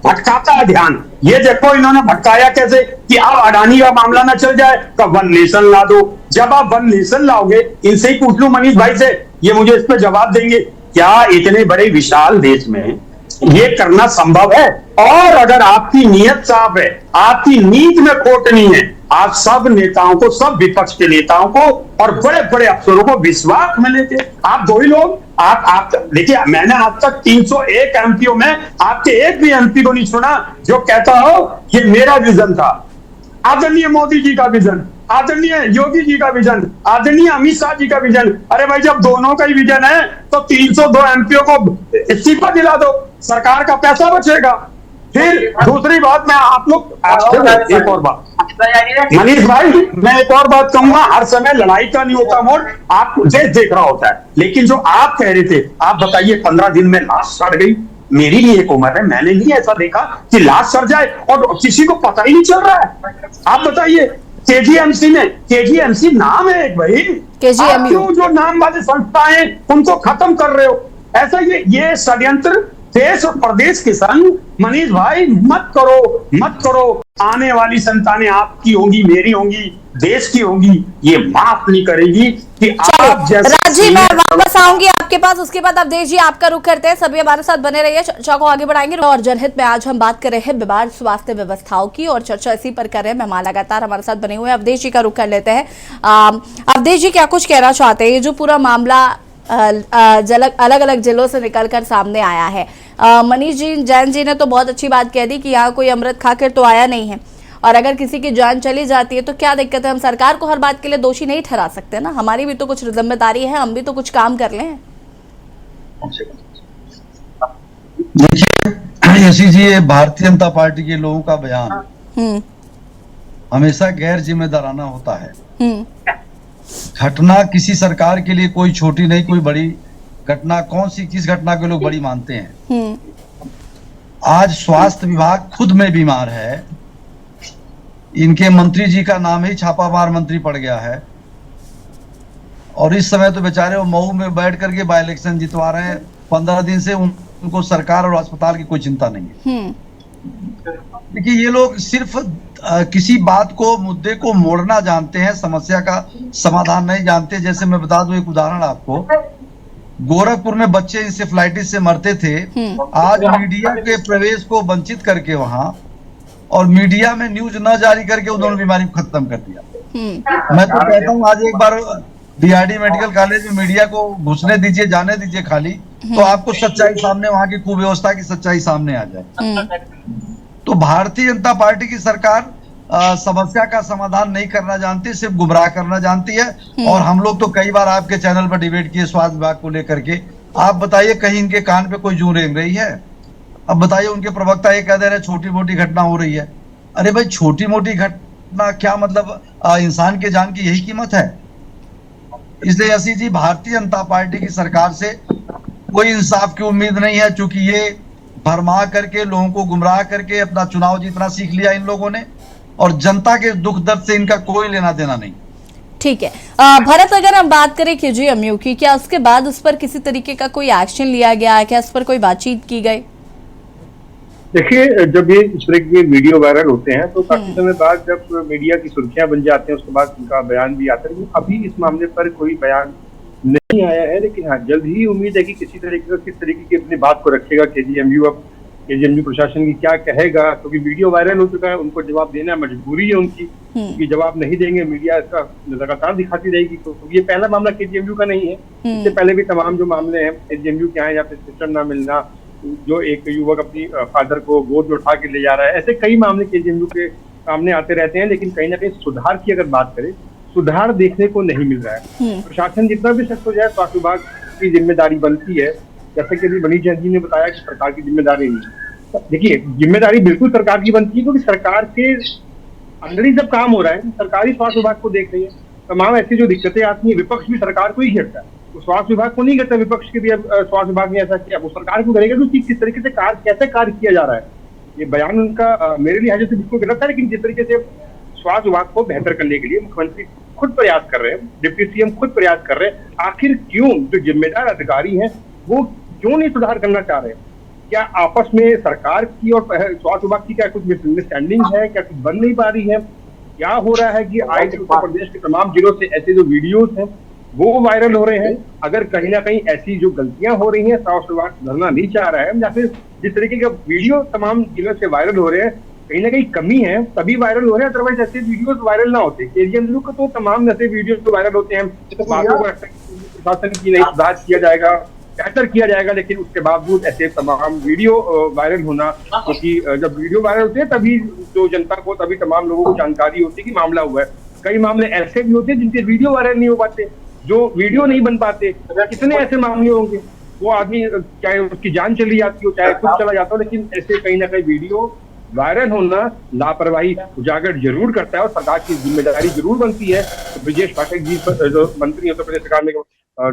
भटकाता है ध्यान। ये देखो इन्होंने भटकाया कैसे कि अब अडानी का मामला ना चल जाए तो वन नेशन ला दो। जब आप वन नेशन लाओगे, इनसे ही पूछ लो मनीष भाई से, ये मुझे इस पे जवाब देंगे, क्या इतने बड़े विशाल देश में ये करना संभव है? और अगर आपकी नीयत साफ है, आपकी नीति में खोट नहीं है, आप सब नेताओं को, सब विपक्ष के नेताओं को और बड़े बड़े अफसरों को विश्वास में लेके, आप दो ही लोग, आप देखिए, मैंने आज तक 301 एमपीओ में आपके एक भी एमपी को नहीं सुना जो कहता हो ये मेरा विजन था। आदरणीय मोदी जी का विजन, आदरणीय योगी जी का विजन, आदरणीय अमित शाह जी का विजन। अरे भाई जब दोनों का ही विजन है तो 302 एमपीओ को इस्तीफा दिला दो, सरकार का पैसा बचेगा। फिर दूसरी बात, मैं आप लोग एक और बात मनीष भाई, मैं एक और बात कहूंगा, हर समय लड़ाई का नहीं होता मोड, आप देख रहा होता है। लेकिन जो आप कह रहे थे, आप बताइए 15 दिन में लाश सड़ गई। मेरी भी एक उम्र है, मैंने नहीं ऐसा देखा कि लाश सड़ जाए और किसी को पता ही नहीं चल रहा है। आप बताइए केजीएमसी में, केजीएमसी नाम है एक भाई, क्यों जो नाम वाली संस्थाएं उनको खत्म कर रहे हो? ऐसा ये षड्यंत्र देश और प्रदेश के संग मनीष भाई मत करो। आने वाली संतानें आपकी होंगी, मेरी होंगी, देश की होंगी, ये माफ नहीं करेगी कि आप जैसे। राजी, मैं वापस आऊंगी आपके पास, उसके बाद अवधेश जी आपका रुख करते हैं। सभी हमारे साथ बने रहिए, चर्चा को आगे बढ़ाएंगे। और जनहित में आज हम बात कर रहे हैं बीमार स्वास्थ्य व्यवस्थाओं की, और चर्चा इसी पर कर रहे हैं। मेहमान लगातार हमारे साथ बने हुए हैं। अवधेश जी का रुख कर लेते हैं। अवधेश जी क्या कुछ कहना चाहते हैं? ये जो पूरा मामला अलग अलग जिलों से निकलकर सामने आया है, मनीष जी जैन जी ने तो बहुत अच्छी बात कह दी कि यहाँ कोई अमृत खाकर तो आया नहीं है, और अगर किसी की जान चली जाती है तो क्या दिक्कत है? हम सरकार को हर बात के लिए दोषी नहीं ठहरा सकते ना, हमारी भी तो कुछ जिम्मेदारी है, हम भी तो कुछ काम कर लें। देखिए यशी जी, ये भारतीय जनता पार्टी के लोगों का बयान हमेशा गैर जिम्मेदाराना होता है। घटना किसी सरकार के लिए कोई छोटी नहीं, कोई बड़ी घटना, कौन सी किस घटना को लोग बड़ी मानते हैं? आज स्वास्थ्य विभाग खुद में बीमार है, इनके मंत्री जी का नाम ही छापामार मंत्री पड़ गया है, और इस समय तो बेचारे वो मऊ में बैठ करके बाय इलेक्शन जितवा रहे हैं। 15 दिन से उनको सरकार और अस्पताल की कोई चिंता नहीं है। देखिए ये लोग सिर्फ किसी बात को, मुद्दे को मोड़ना जानते हैं, समस्या का समाधान नहीं जानते। जैसे मैं बता दूं एक उदाहरण आपको, गोरखपुर में बच्चे इंसेफ्लाइटिस से मरते थे, आज मीडिया के प्रवेश को वंचित करके वहां, और मीडिया में न्यूज न जारी करके उन्होंने बीमारी को खत्म कर दिया। मैं तो कहता हूँ आज एक बार डीआरडी मेडिकल कॉलेज में मीडिया को घुसने दीजिए, जाने दीजिए खाली, तो आपको सच्चाई सामने, वहां की कुव्यवस्था की सच्चाई सामने आ जाए। तो भारतीय जनता पार्टी की सरकार समस्या का समाधान नहीं करना जानती, सिर्फ गुमराह करना जानती है। और हम लोग तो कई बार आपके चैनल पर डिबेट किए स्वास्थ्य विभाग को लेकर के। आप बताइए कहीं इनके कान पे कोई जू रेंग रही है? अब बताइए, उनके प्रवक्ता ये कह दे रहे छोटी मोटी घटना हो रही है। अरे भाई छोटी मोटी घटना क्या मतलब? इंसान के जान की यही कीमत है? इसलिए यशी जी, भारतीय जनता पार्टी की सरकार से कोई इंसाफ की उम्मीद नहीं है, चूंकि ये भरमा करके, लोगों को गुमराह करके अपना चुनाव जीतना सीख लिया इन लोगों ने, और जनता के दुख दर्द से इनका कोई लेना देना नहीं। ठीक है भरत, अगर हम बात करें केजीएमयू की, क्या उसके बाद उस पर किसी तरीके का कोई एक्शन लिया गया है? क्या इस पर कोई बातचीत की गई? देखिए, जब ये इस तरह के वीडियो वायरल होते हैं तो काफी समय बाद जब मीडिया की सुर्खियां बन जाते हैं, उसके बाद उनका बयान भी आता है। अभी इस मामले पर कोई बयान नहीं आया है, लेकिन हाँ, जल्द ही उम्मीद है कि किस तरीके की अपनी बात को रखेगा केजीएमयू। अब केजीएमयू प्रशासन की क्या कहेगा, क्योंकि वीडियो वायरल हो चुका है, उनको जवाब देना मजबूरी है उनकी, क्योंकि जवाब नहीं देंगे मीडिया इसका लगातार दिखाती रहेगी। तो ये पहला मामला केजीएमयू का नहीं है, इससे पहले भी तमाम जो मामले हैं केजीएमयू के हैं, या फिर सिस्टम न मिलना, जो एक युवक अपनी फादर को गोद में उठा के ले जा रहा है, ऐसे कई मामले केजीएमयू के सामने आते रहते हैं। लेकिन कहीं ना कहीं सुधार की अगर बात करें, सुधार देखने को नहीं मिल रहा है। प्रशासन जितना भी सख्त हो जाए, स्वास्थ्य विभाग की जिम्मेदारी बनती है, जैसे कि अभी मनीष जैन जी ने बताया कि सरकार की जिम्मेदारी नहीं। देखिए, जिम्मेदारी बिल्कुल सरकार की बनती है, क्योंकि सरकार के अंदर ही जब काम हो रहा है, सरकारी स्वास्थ्य विभाग को देख रही है। तमाम ऐसी जो दिक्कतें आती है, विपक्ष भी सरकार को ही घेरता है, तो स्वास्थ्य विभाग को नहीं कहता विपक्ष के भी। अब स्वास्थ्य विभाग ने ऐसा किया, वो सरकार को करेगा कि किस तरीके से कैसे कार्य किया जा रहा है। ये बयान उनका मेरे लिहाज से बिल्कुल गलत है, लेकिन जिस तरीके से स्वास्थ्य विभाग को बेहतर करने के लिए मुख्यमंत्री खुद प्रयास कर रहे हैं, डिप्टी सीएम खुद प्रयास कर रहे हैं, आखिर क्यों जो जिम्मेदार अधिकारी हैं वो क्यों नहीं सुधार करना चाह रहे हैं? क्या आपस में सरकार की और स्वास्थ्य विभाग की क्या कुछ मिसअंडरस्टैंडिंग है? क्या कुछ बन नहीं पा रही है? क्या हो रहा है कि आज उत्तर प्रदेश के तमाम जिलों से ऐसे जो वीडियोस हैं वो वायरल हो रहे हैं? अगर कहीं ना कहीं ऐसी जो गलतियां हो रही हैं, स्वास्थ्य विभाग सुधरना नहीं चाह रहा है, या फिर जिस तरीके के वीडियो तमाम जिलों से वायरल हो रहे हैं, कहीं ना कहीं कमी है तभी वायरल हो रहे हैं, अदरवाइज ऐसे वीडियोस वायरल ना होते। केजीएमयू को तो तमाम ऐसे वीडियो वायरल होते हैं, प्रशासन की नहीं सुधार किया जाएगा, बेहतर किया जाएगा, लेकिन उसके बावजूद ऐसे तमाम वीडियो वायरल होना, क्योंकि जब वीडियो वायरल होते हैं तभी जो जनता को, तभी तमाम लोगों को जानकारी होती है कि मामला हुआ है। कई मामले ऐसे भी होते हैं जिनके वीडियो वायरल नहीं हो पाते, जो वीडियो नहीं बन पाते। कितने ऐसे मामले होंगे, वो आदमी चाहे उसकी जान चली जाती हो, चाहे खुद चला जाता हो, लेकिन ऐसे कहीं ना कहीं वीडियो वायरल होना लापरवाही उजागर जरूर करता है और सरकार की जिम्मेदारी जरूर बनती है। तो ब्रजेश पाठक जी जो मंत्री उत्तर प्रदेश सरकार में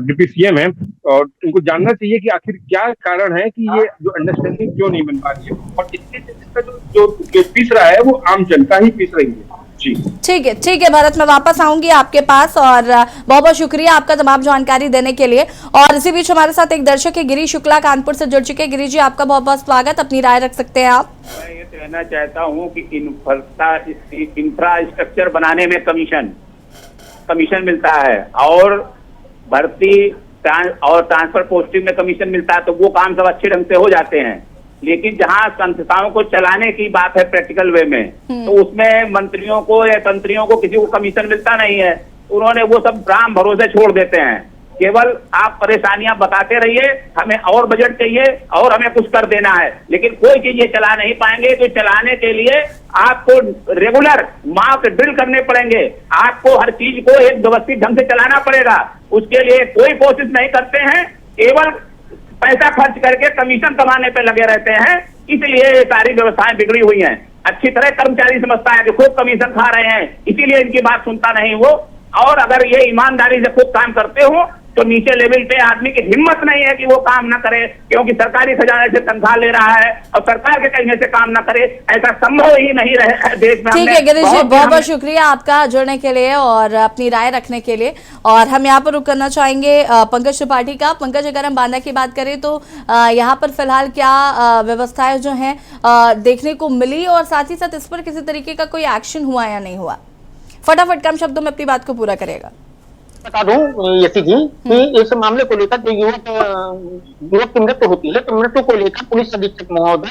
डिप्टी सीएम है, और उनको जानना चाहिए कि आखिर क्या कारण है कि ये जो अंडरस्टैंडिंग क्यों नहीं बन पा रही है, और इसका जो पीस रहा है वो आम जनता ही पीस रही है। ठीक है भरत, मैं वापस आऊंगी आपके पास, और बहुत बहुत शुक्रिया आपका तमाम जानकारी देने के लिए। और इसी बीच हमारे साथ एक दर्शक है गिरीश शुक्ला, कानपुर से जुड़ चुके हैं। गिरीश जी, आपका बहुत बहुत स्वागत, अपनी राय रख सकते हैं आप। मैं ये कहना चाहता हूँ कि इंफ्रास्ट्रक्चर बनाने में कमीशन मिलता है, और भर्ती और ट्रांसफर पोस्टिंग में कमीशन मिलता है, तो वो काम सब अच्छे ढंग से हो जाते हैं। लेकिन जहां संस्थाओं को चलाने की बात है प्रैक्टिकल वे में, तो उसमें मंत्रियों को या तंत्रियों को किसी को कमीशन मिलता नहीं है। उन्होंने वो सब राम भरोसे छोड़ देते हैं। केवल आप परेशानियां बताते रहिए, हमें और बजट चाहिए और हमें कुछ कर देना है, लेकिन कोई चीज ये चला नहीं पाएंगे। तो चलाने के लिए आपको रेगुलर मॉक ड्रिल करने पड़ेंगे, आपको हर चीज को एक व्यवस्थित ढंग से चलाना पड़ेगा। उसके लिए कोई कोशिश नहीं करते हैं, केवल पैसा खर्च करके कमीशन कमाने पे लगे रहते हैं। इसलिए ये सारी व्यवस्थाएं बिगड़ी हुई हैं। अच्छी तरह कर्मचारी समझता है कि खूब कमीशन खा रहे हैं, इसीलिए इनकी बात सुनता नहीं वो। और अगर ये ईमानदारी से खूब काम करते हो तो नीचे लेवल पे आदमी की हिम्मत नहीं है कि वो काम ना करे, क्योंकि सरकारी खजाने से तनख्वाह ले रहा है और सरकार के कहने से काम ना करे, ऐसा संभव ही नहीं रहे देश में। ठीक है गिरीश जी, बहुत बहुत शुक्रिया आपका जुड़ने के लिए और अपनी राय रखने के लिए। और हम यहाँ पर रुक करना चाहेंगे पंकज त्रिपाठी का। पंकज, अगर हम बांदा की बात करें तो यहाँ पर फिलहाल क्या व्यवस्थाएं जो है देखने को मिली, और साथ ही साथ इस पर किसी तरीके का कोई एक्शन हुआ या नहीं हुआ? फटाफट कम शब्दों में अपनी बात को पूरा करेगा। बता दूं यशी जी कि इस मामले को लेकर जो युवक की मृत्यु होती है, तो मृत्यु को लेकर पुलिस अधीक्षक महोदय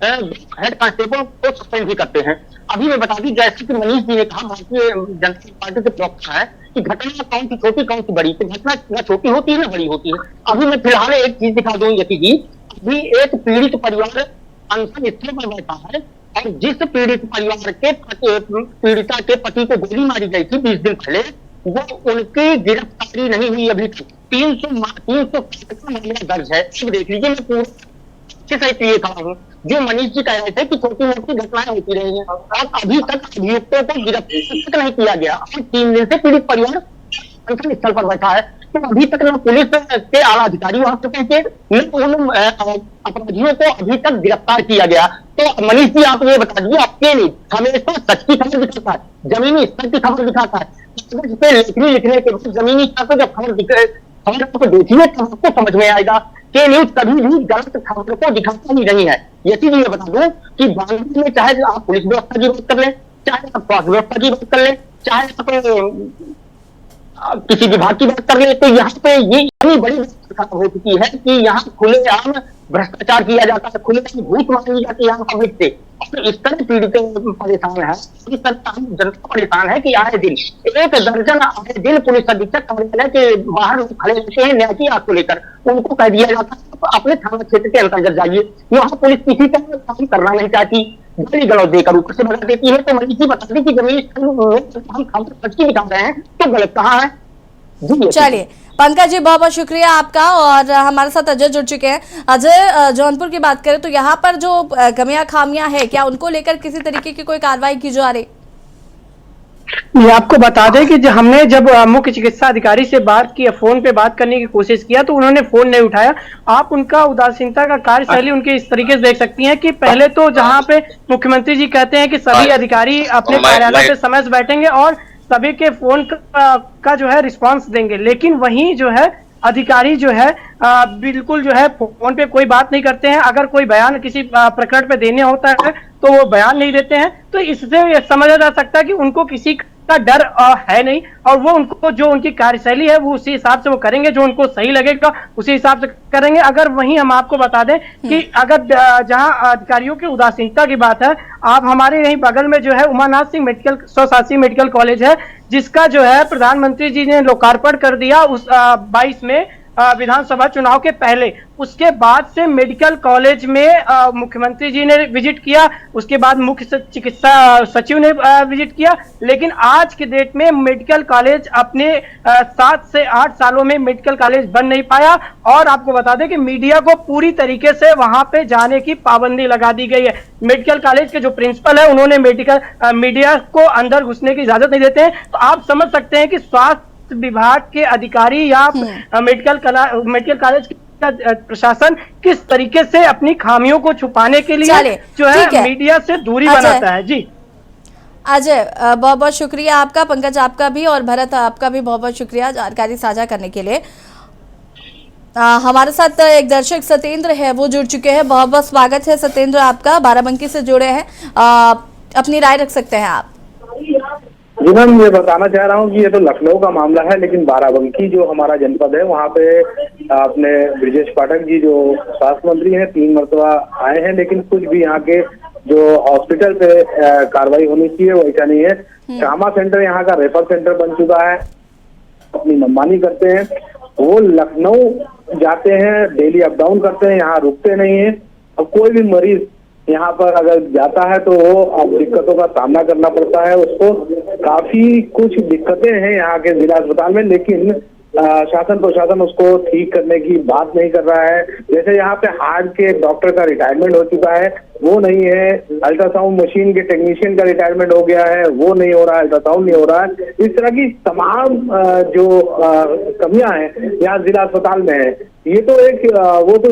हेड कांस्टेबल को सस्पेंड भी करते हैं। अभी मैं बता दी, जैसे कि मनीष जी ने कहा, भारतीय जनता पार्टी के प्रवक्ता है कि घटना कौन सी छोटी कौन सी बड़ी, तो घटना न छोटी होती है न बड़ी होती है। अभी मैं फिलहाल एक चीज दिखा दूं यशी जी, अभी एक पीड़ित परिवार अनशन स्थल पर बैठा है, और जिस पीड़ित परिवार के पीड़िता के पति को गोली मारी गई थी 20 दिन पहले, वो उनकी गिरफ्तारी नहीं हुई अभी तक। 300 का मामला दर्ज है। अब देख लीजिए, मैं पूरा अच्छे से लिए खड़ा हूँ। जो मनीष जी कह रहे थे कि छोटी मोटी घटनाएं होती रही हैं, और अभी तक अभियुक्तों को गिरफ्तार नहीं किया गया, और 3 दिन से पीड़ित परिवार अनशन स्थल पर बैठा है। तो अभी तक न पुलिस के आला अधिकारी वहां पे पहुंचे, न उन अपराधियों को अभी तक गिरफ्तार किया गया। तो मनीष जी आप ये बता दीजिए, आपके लिए हमेशा सच की खबर दिखाता है, जमीनी स्तर की खबर दिखाता है, इस पे लेखनी लिखने के बाद जमीनी स्तर पर जब खबर आपको देखिए तो आपको समझ में आएगा कि न्यूज कभी भी गलत खबर को दिखाता ही नहीं है। यही मैं बता दूं कि बांग्लादेश में चाहे आप पुलिस व्यवस्था की बात कर लें, चाहे आप स्वास्थ्य व्यवस्था की बात कर लें, चाहे आप किसी विभाग की बात कर ले, तो यहाँ पे ये इतनी बड़ी हो चुकी है कि यहाँ खुलेआम भ्रष्टाचार किया जाता है, खुलेआम घूस मांगी जाती है यहाँ पब्लिक से। और इस तरह पीड़ित परेशान है, इस तरह जनता परेशान है कि आए दिन एक दर्जन आए दिन पुलिस अधीक्षक कार्यालय के बाहर खड़े रहते हैं न्याय की आग को लेकर। उनको कह दिया जाता है तो अपने थाना क्षेत्र के अंतर्गत जाइए, वहाँ पुलिस किसी तरह काम करना नहीं चाहती, गाली गलौज देकर ऊपर से भगा देती है। तो मनीष जी बता दें कि जमीन हम खर्च की दिखा रहे हैं तो गलत कहाँ है। चलिए पंकज जी बहुत बहुत शुक्रिया आपका। और हमारे साथ अजय जुड़ चुके हैं। अजय, जौनपुर की बात करें तो यहाँ पर जो कमियां खामियां है, क्या उनको लेकर किसी तरीके की कोई कार्रवाई की जा रही? ये आपको बता दें कि हमने जब मुख्य चिकित्सा अधिकारी से बात की, फोन पे बात करने की कोशिश किया तो उन्होंने फोन नहीं उठाया। आप उनका उदासीनता का कार्यशैली उनके इस तरीके से देख सकती हैं कि पहले तो जहां पे मुख्यमंत्री जी कहते हैं कि सभी अधिकारी अपने कार्यालय पे समय से बैठेंगे और सभी के फोन का जो है रिस्पांस देंगे, लेकिन वहीं जो है अधिकारी जो है बिल्कुल जो है फोन पे कोई बात नहीं करते हैं। अगर कोई बयान किसी प्रकरण पे देने होता है तो वो बयान नहीं देते हैं। तो इससे समझा जा सकता है कि उनको किसी का डर है नहीं और वो उनको जो उनकी कार्यशैली है वो उसी हिसाब से वो करेंगे, जो उनको सही लगेगा उसी हिसाब से करेंगे। अगर वहीं हम आपको बता दें कि अगर जहां अधिकारियों की उदासीनता की बात है, आप हमारे यहीं बगल में जो है उमानाथ सिंह मेडिकल स्वशासी मेडिकल कॉलेज है, जिसका जो है प्रधानमंत्री जी ने लोकार्पण कर दिया उस 22 में विधानसभा चुनाव के पहले। उसके बाद से मेडिकल कॉलेज में मुख्यमंत्री जी ने विजिट किया, उसके बाद मुख्य चिकित्सा सचिव ने विजिट किया, लेकिन आज के डेट में मेडिकल कॉलेज अपने 7 से 8 सालों में मेडिकल कॉलेज बन नहीं पाया। और आपको बता दें कि मीडिया को पूरी तरीके से वहां पे जाने की पाबंदी लगा दी गई है। मेडिकल कॉलेज के जो प्रिंसिपल है उन्होंने मीडिया को अंदर घुसने की इजाजत नहीं देते हैं। तो आप समझ सकते हैं कि स्वास्थ्य विभाग के अधिकारी या मेडिकल कॉलेज का प्रशासन किस तरीके से अपनी खामियों को छुपाने के लिए जो है मीडिया से दूरी बनाता है। जी अजय बहुत बहुत शुक्रिया आपका, पंकज आपका भी और भरत आपका भी बहुत बहुत शुक्रिया जानकारी साझा करने के लिए। हमारे साथ एक दर्शक सत्येंद्र है, वो जुड़ चुके हैं। बहुत बहुत स्वागत है सत्येंद्र आपका, बाराबंकी से जुड़े हैं, अपनी राय रख सकते हैं आप। जी मैम, ये बताना चाह रहा हूँ कि ये तो लखनऊ का मामला है, लेकिन बाराबंकी जो हमारा जनपद है वहाँ पे अपने ब्रिजेश पाठक जी जो स्वास्थ्य मंत्री हैं 3 मरतबा आए हैं, लेकिन कुछ भी यहाँ के जो हॉस्पिटल पे कार्रवाई होनी चाहिए वो ऐसा नहीं है। ट्रामा सेंटर यहाँ का रेफर सेंटर बन चुका है, अपनी मनमानी करते हैं। वो लखनऊ जाते हैं, डेली अप डाउन करते हैं, यहाँ रुकते नहीं है। अब कोई भी मरीज यहाँ पर अगर जाता है तो वो अब दिक्कतों का सामना करना पड़ता है उसको। काफी कुछ दिक्कतें हैं यहाँ के जिला अस्पताल में, लेकिन शासन प्रशासन उसको ठीक करने की बात नहीं कर रहा है। जैसे यहाँ पे हार्ट के डॉक्टर का रिटायरमेंट हो चुका है, वो नहीं है। अल्ट्रासाउंड मशीन के टेक्नीशियन का रिटायरमेंट हो गया है, वो नहीं हो रहा है। अल्ट्रासाउंड नहीं हो रहा है। इस तरह की तमाम जो कमियां हैं यहाँ जिला अस्पताल में है। ये तो एक वो तो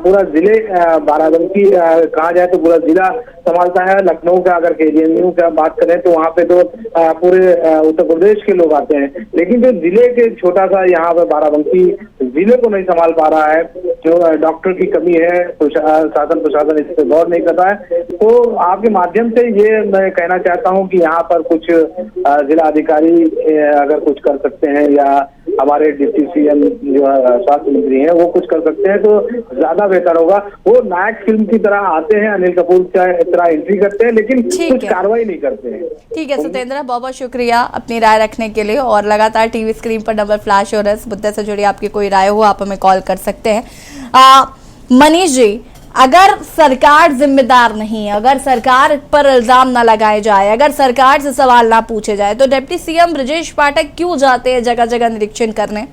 पूरा जिले बाराबंकी कहा जाए तो पूरा जिला संभालता है। लखनऊ का अगर KGMU का बात करें तो वहाँ पे तो पूरे उत्तर प्रदेश के लोग आते हैं, लेकिन जो जिले के छोटा सा यहाँ पे बाराबंकी जिले को नहीं संभाल पा रहा है, जो डॉक्टर की कमी है, शासन प्रशासन इस पर गौर नहीं कर रहा है। तो आपके माध्यम से ये मैं कहना चाहता हूँ कि यहाँ पर कुछ जिला अधिकारी अगर कुछ कर सकते हैं या हमारे डिप्टी CM जो स्वास्थ्य मंत्री हैं वो कुछ कर सकते हैं तो ज्यादा बेहतर होगा। वो नायक फिल्म की तरह आते हैं, अनिल कपूर की तरह एंट्री करते हैं, लेकिन कुछ कार्रवाई नहीं करते हैं। ठीक है सत्येंद्र, बहुत बहुत शुक्रिया अपनी राय रखने के लिए। और लगातार टीवी स्क्रीन पर नंबर फ्लैश हो रहा है, इस मुद्दे से जुड़ी आपकी कोई राय हो आप हमें कॉल कर सकते हैं। मनीष जी, अगर सरकार जिम्मेदार नहीं है, अगर सरकार पर इल्जाम ना लगाए जाए, अगर सरकार से सवाल ना पूछे जाए, तो डिप्टी CM ब्रिजेश पाठक क्यों जाते हैं जगह जगह निरीक्षण करने?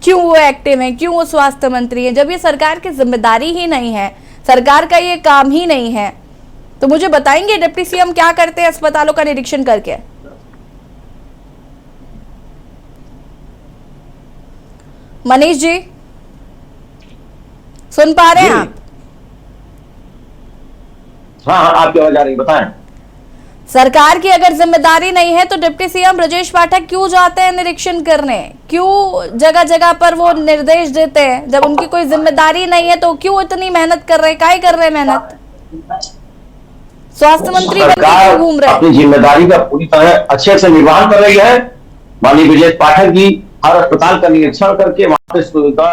क्यों वो एक्टिव हैं? क्यों वो स्वास्थ्य मंत्री हैं? जब ये सरकार की जिम्मेदारी ही नहीं है, सरकार का ये काम ही नहीं है, तो मुझे बताएंगे डिप्टी CM क्या करते हैं अस्पतालों का निरीक्षण करके? मनीष जी सुन पा रहे हैं आप? हाँ, आपकी आवाज आ रही, बताएं। सरकार की अगर जिम्मेदारी नहीं है तो डिप्टी सीएम ब्रजेश पाठक क्यों जाते हैं निरीक्षण करने? क्यों जगह जगह पर वो निर्देश देते हैं? जब उनकी कोई जिम्मेदारी नहीं है तो क्यों इतनी मेहनत कर रहे हैं? काहे कर रहे हैं मेहनत? स्वास्थ्य मंत्री बनकर क्यों घूम रहे हैं? अपनी जिम्मेदारी का पूरी तरह अच्छे से निर्वहन कर रही है। माननीय ब्रजेश पाठक जी हर अस्पताल का निरीक्षण करके वहां पे सुविधा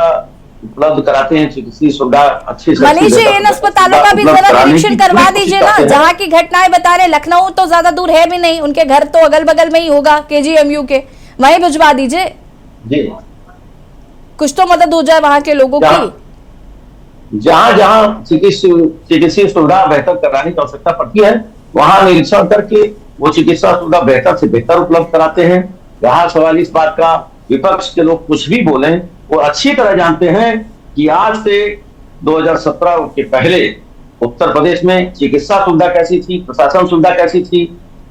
उपलब्ध कराते हैं, चिकित्सीय सुविधा अच्छी से। मनीष जी, इन अस्पतालों का भी जरा निरीक्षण करवा दीजिए ना, जहाँ की घटनाएं बता रहे। लखनऊ तो ज्यादा दूर है भी नहीं, उनके घर तो अगल बगल में ही होगा केजीएमयू के, वहीं भिजवा दीजिए जी, कुछ तो मदद हो जाए वहां के लोगों की। जहां जहां चिकित्सीय सुविधा बेहतर कराने की आवश्यकता पड़ती है वहां निरीक्षण करके वो चिकित्सा सुविधा बेहतर से बेहतर उपलब्ध कराते हैं। यहाँ सवाल इस बात का, विपक्ष के लोग कुछ भी बोले, वो अच्छी तरह जानते हैं कि आज से 2017 के पहले उत्तर प्रदेश में चिकित्सा सुविधा कैसी थी, प्रशासन सुविधा कैसी थी।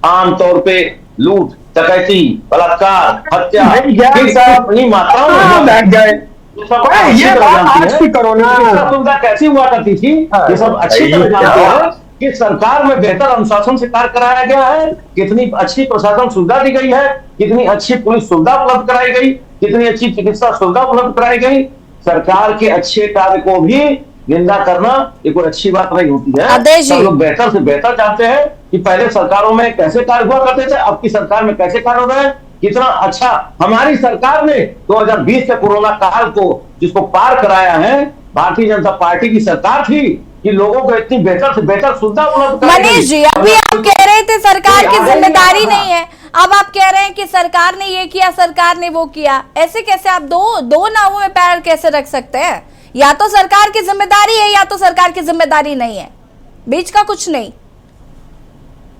आमतौर पे लूट, डकैती, बलात्कार, हत्या अपनी मात्राओं में ये आज की कोरोना सुविधा कैसी हुआ करती थी, ये सब अच्छी तरह जानते हैं कि सरकार में बेहतर अनुशासन से कार्य कराया गया है, कितनी अच्छी प्रशासन सुविधा दी गई है, कितनी अच्छी पुलिस सुविधा उपलब्ध कराई गई, कितनी अच्छी चिकित्सा सुविधा उपलब्ध कराई गई। सरकार के अच्छे कार्य को भी निंदा करना ये कोई अच्छी बात नहीं होती है। सब लोग बेहतर से बेहतर जानते हैं कि पहले सरकारों में कैसे कार्य हुआ करते थे, अब की सरकार में कैसे कार्य हो रहे हैं, कितना अच्छा हमारी सरकार ने 2020 के कोरोना काल को जिसको पार कराया है, भारतीय जनता पार्टी की सरकार थी कि लोगों को इतनी बेहतर से बेहतर सुविधा उपलब्ध। मनीष जी, अभी आप कह रहे थे सरकार की जिम्मेदारी नहीं है, अब आप कह रहे हैं कि सरकार ने ये किया, सरकार ने वो किया। ऐसे कैसे आप दो नावों में पैर कैसे रख सकते हैं? या तो सरकार की जिम्मेदारी है या तो सरकार की जिम्मेदारी नहीं है, बीच का कुछ नहीं।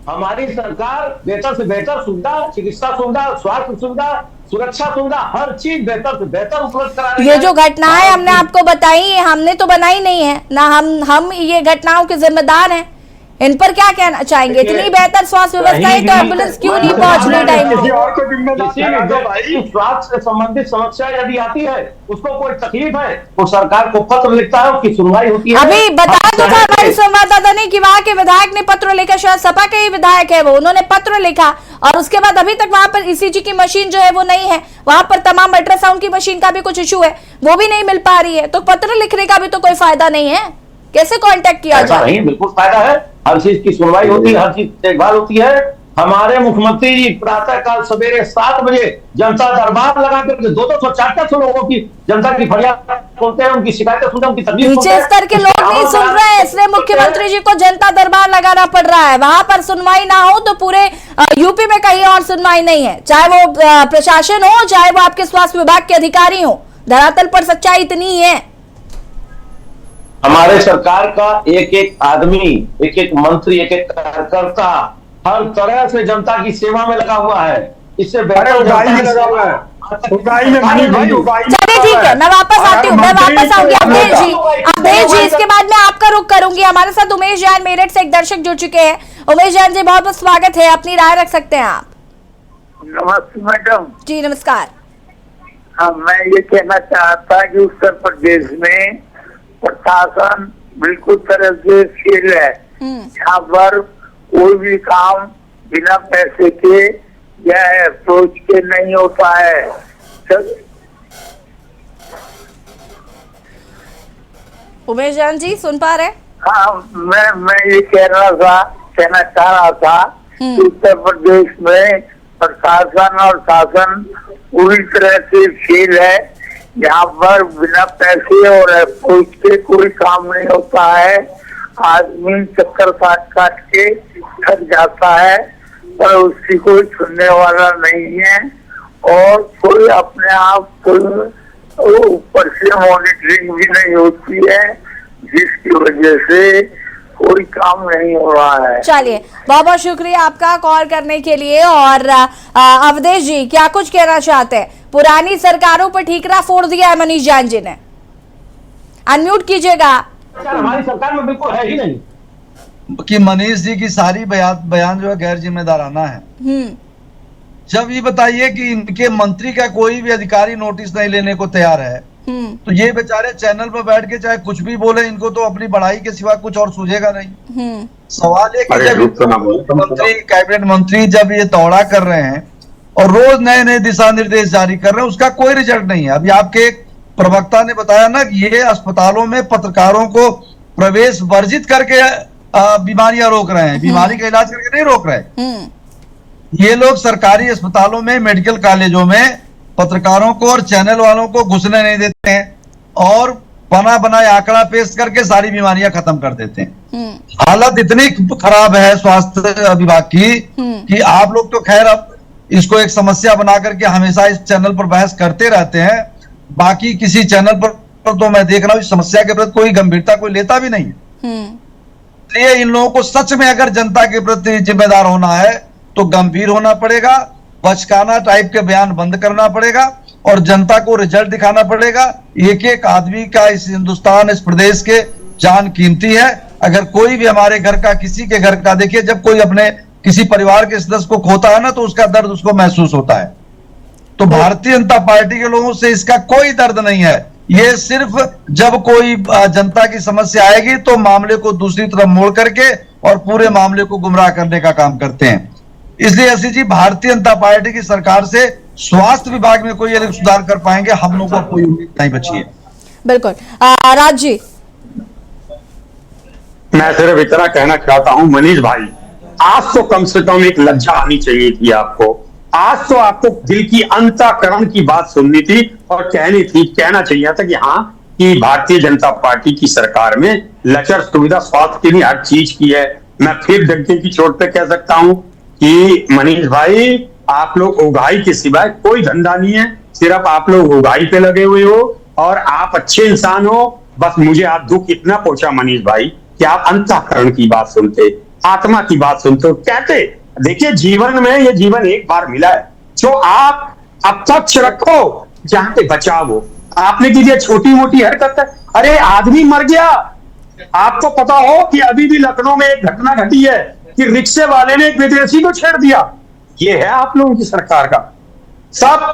हमारी सरकार बेहतर से बेहतर सुविधा, चिकित्सा सुविधा, स्वास्थ्य सुविधा, सुरक्षा सुविधा, हर चीज बेहतर से बेहतर उपलब्ध करा रही है। ये जो घटनाएं हमने आपको बताई, ये हमने तो बनाई नहीं है ना, हम ये घटनाओं के जिम्मेदार हैं। इन पर क्या कहना चाहेंगे? इतनी बेहतर स्वास्थ्य व्यवस्था है तो एम्बुलेंस क्यों नहीं पहुंच रही टाइम पे? स्वास्थ्य से संबंधित समस्या यदि आती है, उसको कोई तकलीफ है, वो सरकार को पत्र लिखता है, उसकी सुनवाई होती है। अभी बताया तो था हमारे संवाददाता ने कि वहाँ के विधायक ने पत्र लिखा, शायद सपा के ही विधायक है वो, उन्होंने पत्र लिखा और उसके बाद अभी तक वहां पर ईसीजी की मशीन जो है वो नहीं है, वहां पर तमाम अल्ट्रासाउंड की मशीन का भी कुछ इशू है, वो भी नहीं मिल पा रही है। तो पत्र लिखने का भी तो कोई फायदा नहीं है, कैसे कांटेक्ट किया जाए? नहीं, बिल्कुल फायदा है, हर चीज की सुनवाई होती है, हर चीज देखभाल होती है। हमारे मुख्यमंत्री जी प्रातः काल सवेरे 7 बजे जनता दरबार लगा कर 200 400 लोगों की जनता की फरियाद सुनते हैं, उनकी शिकायतें सुनते हैं, उनकी तकलीफ सुनते हैं। नीचे स्तर के लोग नहीं सुन रहे हैं, इसलिए मुख्यमंत्री जी को जनता दरबार लगाना पड़ रहा है। वहां पर सुनवाई ना हो तो पूरे यूपी में कहीं और सुनवाई नहीं है, चाहे वो प्रशासन हो, चाहे वो आपके स्वास्थ्य विभाग के अधिकारी हो। धरातल पर सच्चाई इतनी ही है। हमारे सरकार का एक एक आदमी, एक एक मंत्री, एक एक कार्यकर्ता हर तरह से जनता की सेवा में लगा हुआ है। इससे बेहतर लगा हुआ है। चलिए ठीक है, मैं वापस आती हूँ, मैं वापस आऊंगी अवधेश जी, इसके बाद मैं आपका रुख करूंगी। हमारे साथ उमेश जैन मेरठ से एक दर्शक जुड़ चुके हैं। उमेश जैन जी, बहुत बहुत स्वागत है, अपनी राय रख सकते हैं आप। नमस्ते मैडम जी नमस्कार। हाँ, मैं ये कहना चाहता कि उत्तर प्रदेश में प्रशासन बिल्कुल तरह से फेल है। यहाँ पर कोई भी काम बिना पैसे के या अप्रोच के नहीं होता है। उमेश जैन जी सुन पा रहे? हाँ, मैं ये कहना चाह रहा था कि उत्तर प्रदेश में प्रशासन और शासन पूरी तरह से फेल है। यहाँ पर बिना पैसे और अप्रोच के कोई काम नहीं होता है। आदमी चक्कर काट के थक जाता है पर उसकी कोई सुनने वाला नहीं है और कोई अपने आप कोई ऊपर से मॉनिटरिंग भी नहीं होती है, जिसकी वजह से कोई काम नहीं हो रहा है। चलिए, बहुत बहुत शुक्रिया आपका कॉल करने के लिए। और अवधेश जी, क्या कुछ कहना चाहते हैं? पुरानी सरकारों पर ठीकरा फोड़ दिया है मनीष जैन जी ने। अनम्यूट कीजिएगा। हमारी सरकार में बिल्कुल है ही नहीं कि मनीष जी की सारी बयान जो है गैर जिम्मेदाराना है। जब ये बताइए कि इनके मंत्री का कोई भी अधिकारी नोटिस नहीं लेने को तैयार है, तो ये बेचारे चैनल पर बैठ के चाहे कुछ भी बोले, इनको तो अपनी बढ़ाई के सिवा कुछ और सूझेगा नहीं। सवाल है कि जब मंत्री, कैबिनेट मंत्री जब ये दौरा कर रहे हैं और रोज नए नए दिशा निर्देश जारी कर रहे हैं, उसका कोई रिजल्ट नहीं है। अभी आपके एक प्रवक्ता ने बताया ना कि ये अस्पतालों में पत्रकारों को प्रवेश वर्जित करके बीमारियां रोक रहे हैं, बीमारी का इलाज करके नहीं रोक रहे। ये लोग सरकारी अस्पतालों में, मेडिकल कॉलेजों में पत्रकारों को और चैनल वालों को घुसने नहीं देते हैं और बना बनाए आंकड़ा पेश करके सारी बीमारियां खत्म कर देते हैं। हालत इतनी खराब है स्वास्थ्य विभाग की कि आप लोग तो खैर अब इसको एक समस्या बना करके हमेशा इस चैनल पर बहस करते रहते हैं, बाकी किसी चैनल पर तो मैं देख रहा हूँ इस समस्या के प्रति कोई गंभीरता कोई लेता भी नहीं है। इसलिए इन लोगों को सच में अगर जनता के प्रति जिम्मेदार होना है तो गंभीर होना पड़ेगा, बचकाना टाइप के बयान बंद करना पड़ेगा और जनता को रिजल्ट दिखाना पड़ेगा। एक एक आदमी का इस हिंदुस्तान, इस प्रदेश के जान कीमती है। अगर कोई भी हमारे घर का, किसी के घर का, देखिए जब कोई अपने किसी परिवार के सदस्य को खोता है ना तो उसका दर्द उसको महसूस होता है। तो भारतीय जनता पार्टी के लोगों से इसका कोई दर्द नहीं है। ये सिर्फ जब कोई जनता की समस्या आएगी तो मामले को दूसरी तरफ मोड़ करके और पूरे मामले को गुमराह करने का काम करते हैं। इसलिए असी जी, भारतीय जनता पार्टी की सरकार से स्वास्थ्य विभाग में कोई अधिक सुधार कर पाएंगे, हम लोगों को कोई उम्मीद नहीं बची है। बिल्कुल। राज जी, मैं सिर्फ इतना कहना चाहता हूं मनीष भाई, आज तो कम से कम एक लज्जा आनी चाहिए थी आपको। आज तो आपको दिल की अंतःकरण की बात सुननी थी और कहना चाहिए था कि हाँ, कि भारतीय जनता पार्टी की सरकार में लचर सुविधा स्वास्थ्य के लिए हर चीज की है। मैं फिर डंके की चोट पे कह सकता हूं कि मनीष भाई, आप लोग उगाही के सिवाय कोई धंधा नहीं है, सिर्फ आप लोग उगाही पे लगे हुए हो और आप अच्छे इंसान हो। बस मुझे आज दुख इतना पहुंचा मनीष भाई कि आप अंतःकरण की बात सुनते, आत्मा की बात सुनते हो। कहते देखिए, जीवन में ये जीवन एक बार मिला है, जो आप अब तक रखो जहां पे बचाव हो। आपने की छोटी मोटी हरकत है, अरे आदमी मर गया। आपको पता हो कि अभी भी लखनऊ में एक घटना घटी है कि रिक्शे वाले ने एक विदेशी को छेड़ दिया। ये है आप लोगों की सरकार का सब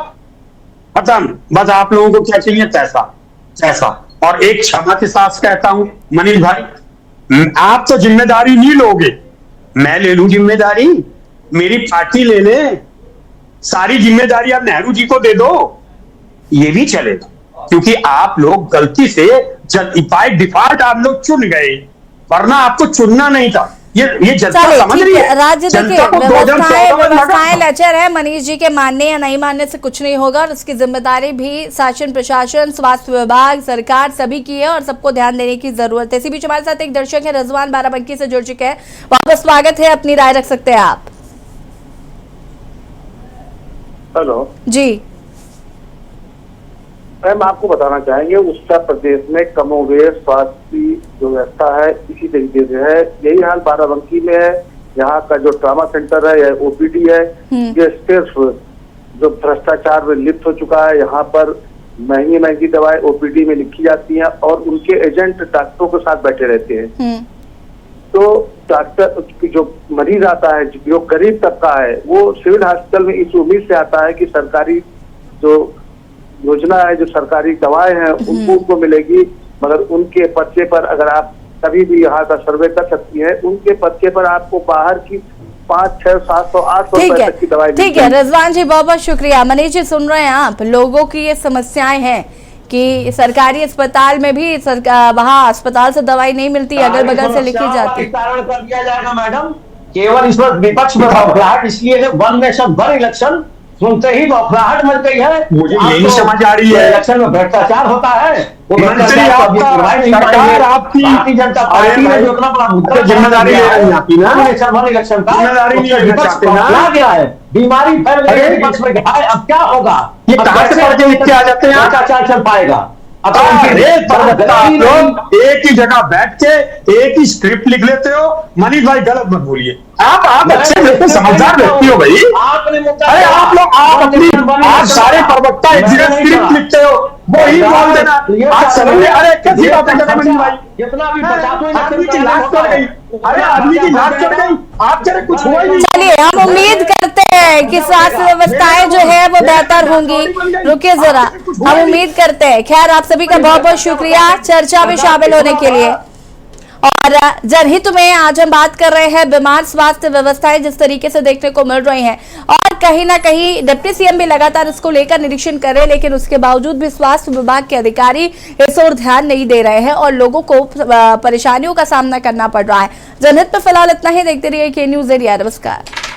खत्म। बस आप लोगों को क्या चाहिए? पैसा। और एक क्षमा के साथ कहता हूं मनीष भाई, आप तो जिम्मेदारी नहीं लोगे, मैं ले लूं जिम्मेदारी, मेरी पार्टी ले ले, सारी जिम्मेदारी आप नेहरू जी को दे दो, ये भी चलेगा। क्योंकि आप लोग गलती से बाय डिफॉल्ट आप लोग चुन गए, वरना आपको चुनना नहीं था। ये जनता समझ रही है। राज्य देखिए, व्यवस्थाएं लचर है। मनीष जी के मानने या नहीं मानने से कुछ नहीं होगा और उसकी जिम्मेदारी भी शासन, प्रशासन, स्वास्थ्य विभाग, सरकार सभी की है और सबको ध्यान देने की जरूरत है। इसी बीच हमारे साथ एक दर्शक है, रजवान बाराबंकी से जुड़ चुके हैं। वापस स्वागत है, अपनी राय रख सकते हैं आप। हेलो जी मैम, आपको बताना चाहेंगे उत्तर प्रदेश में कमोवेश स्वास्थ्य की जो व्यवस्था है इसी तरीके से है। यही हाल बाराबंकी में है। यहाँ का जो ट्रामा सेंटर है या ओपीडी है, ये सिर्फ जो भ्रष्टाचार में लिप्त हो चुका है। यहाँ पर महंगी महंगी दवाएं ओपीडी में लिखी जाती हैं और उनके एजेंट डॉक्टरों के साथ बैठे रहते हैं। तो डॉक्टर जो मरीज आता है, जो गरीब तबका है, वो सिविल हॉस्पिटल में इस उम्मीद से आता है कि सरकारी जो योजना है, जो सरकारी दवाएं हैं उनको मिलेगी, मगर उनके पर्चे पर अगर आप कभी भी यहाँ का सर्वे कर सकती हैं, उनके पर्चे पर आपको बाहर की 500, 600, 700, 800 रुपए तक की दवाई। ठीक है रजवान जी, बहुत बहुत शुक्रिया। मनीष जी, सुन रहे हैं आप, लोगों की ये समस्याएं हैं कि सरकारी अस्पताल में भी वहाँ अस्पताल से दवाई नहीं मिलती, अगल बगल से लिखी जाती। कारण कर दिया जाएगा मैडम, केवल इस पर विपक्ष में बौखलाहट, इसलिए वन नेशन वन इलेक्शन सुनते ही बौखलाहट मच गई है। मुझे यही समझ आ रही है, इलेक्शन में भ्रष्टाचार होता है। सरकार आपकी भारतीय जनता पार्टी ने जो इतना बड़ा मुद्दा जिम्मेदारी ले रही है आपकी ना, वन इलेक्शन का जिम्मेदारी नहीं लेना चाहते ना, क्या गया है, बीमारी फैल गई है विपक्ष में। अब क्या होगा? ये कहां से पर्चे लिख के आ जाते हैं? भ्रष्टाचार चल पाएगा? आप लोग एक ही जगह बैठ के एक ही स्क्रिप्ट लिख लेते हो। मनीष भाई गलत मत बोलिए, आप अच्छे व्यक्ति, समझदार व्यक्ति हो भाई। अरे आप लोग आप सारे प्रवक्ता एक जगह स्क्रिप्ट लिखते हो, वो ही बोल देना। आज समझ, अरे कैसी बात है मनीष भाई, जितना भी आदमी की लाश चढ़ गई, अरे आदमी की लाश चढ़ गई, आप जरा कुछ हुआ ही नहीं। चलिए, हम उम्मीद करते हैं कि स्वास्थ्य व्यवस्थाएं जो है वो बेहतर होंगी। रुकिए जरा, हम उम्मीद करते हैं। खैर, आप सभी का बहुत बहुत शुक्रिया चर्चा में शामिल होने के लिए। और जनहित में आज हम बात कर रहे हैं बीमार स्वास्थ्य व्यवस्थाएं जिस तरीके से देखने को मिल रही हैं, और कहीं ना कहीं डिप्टी सीएम भी लगातार इसको लेकर निरीक्षण कर रहे हैं, लेकिन उसके बावजूद भी स्वास्थ्य विभाग के अधिकारी इस ओर ध्यान नहीं दे रहे हैं और लोगों को परेशानियों का सामना करना पड़ रहा है। जनहित में फिलहाल इतना ही। देखते रहिए के न्यूज़ एरिया। नमस्कार।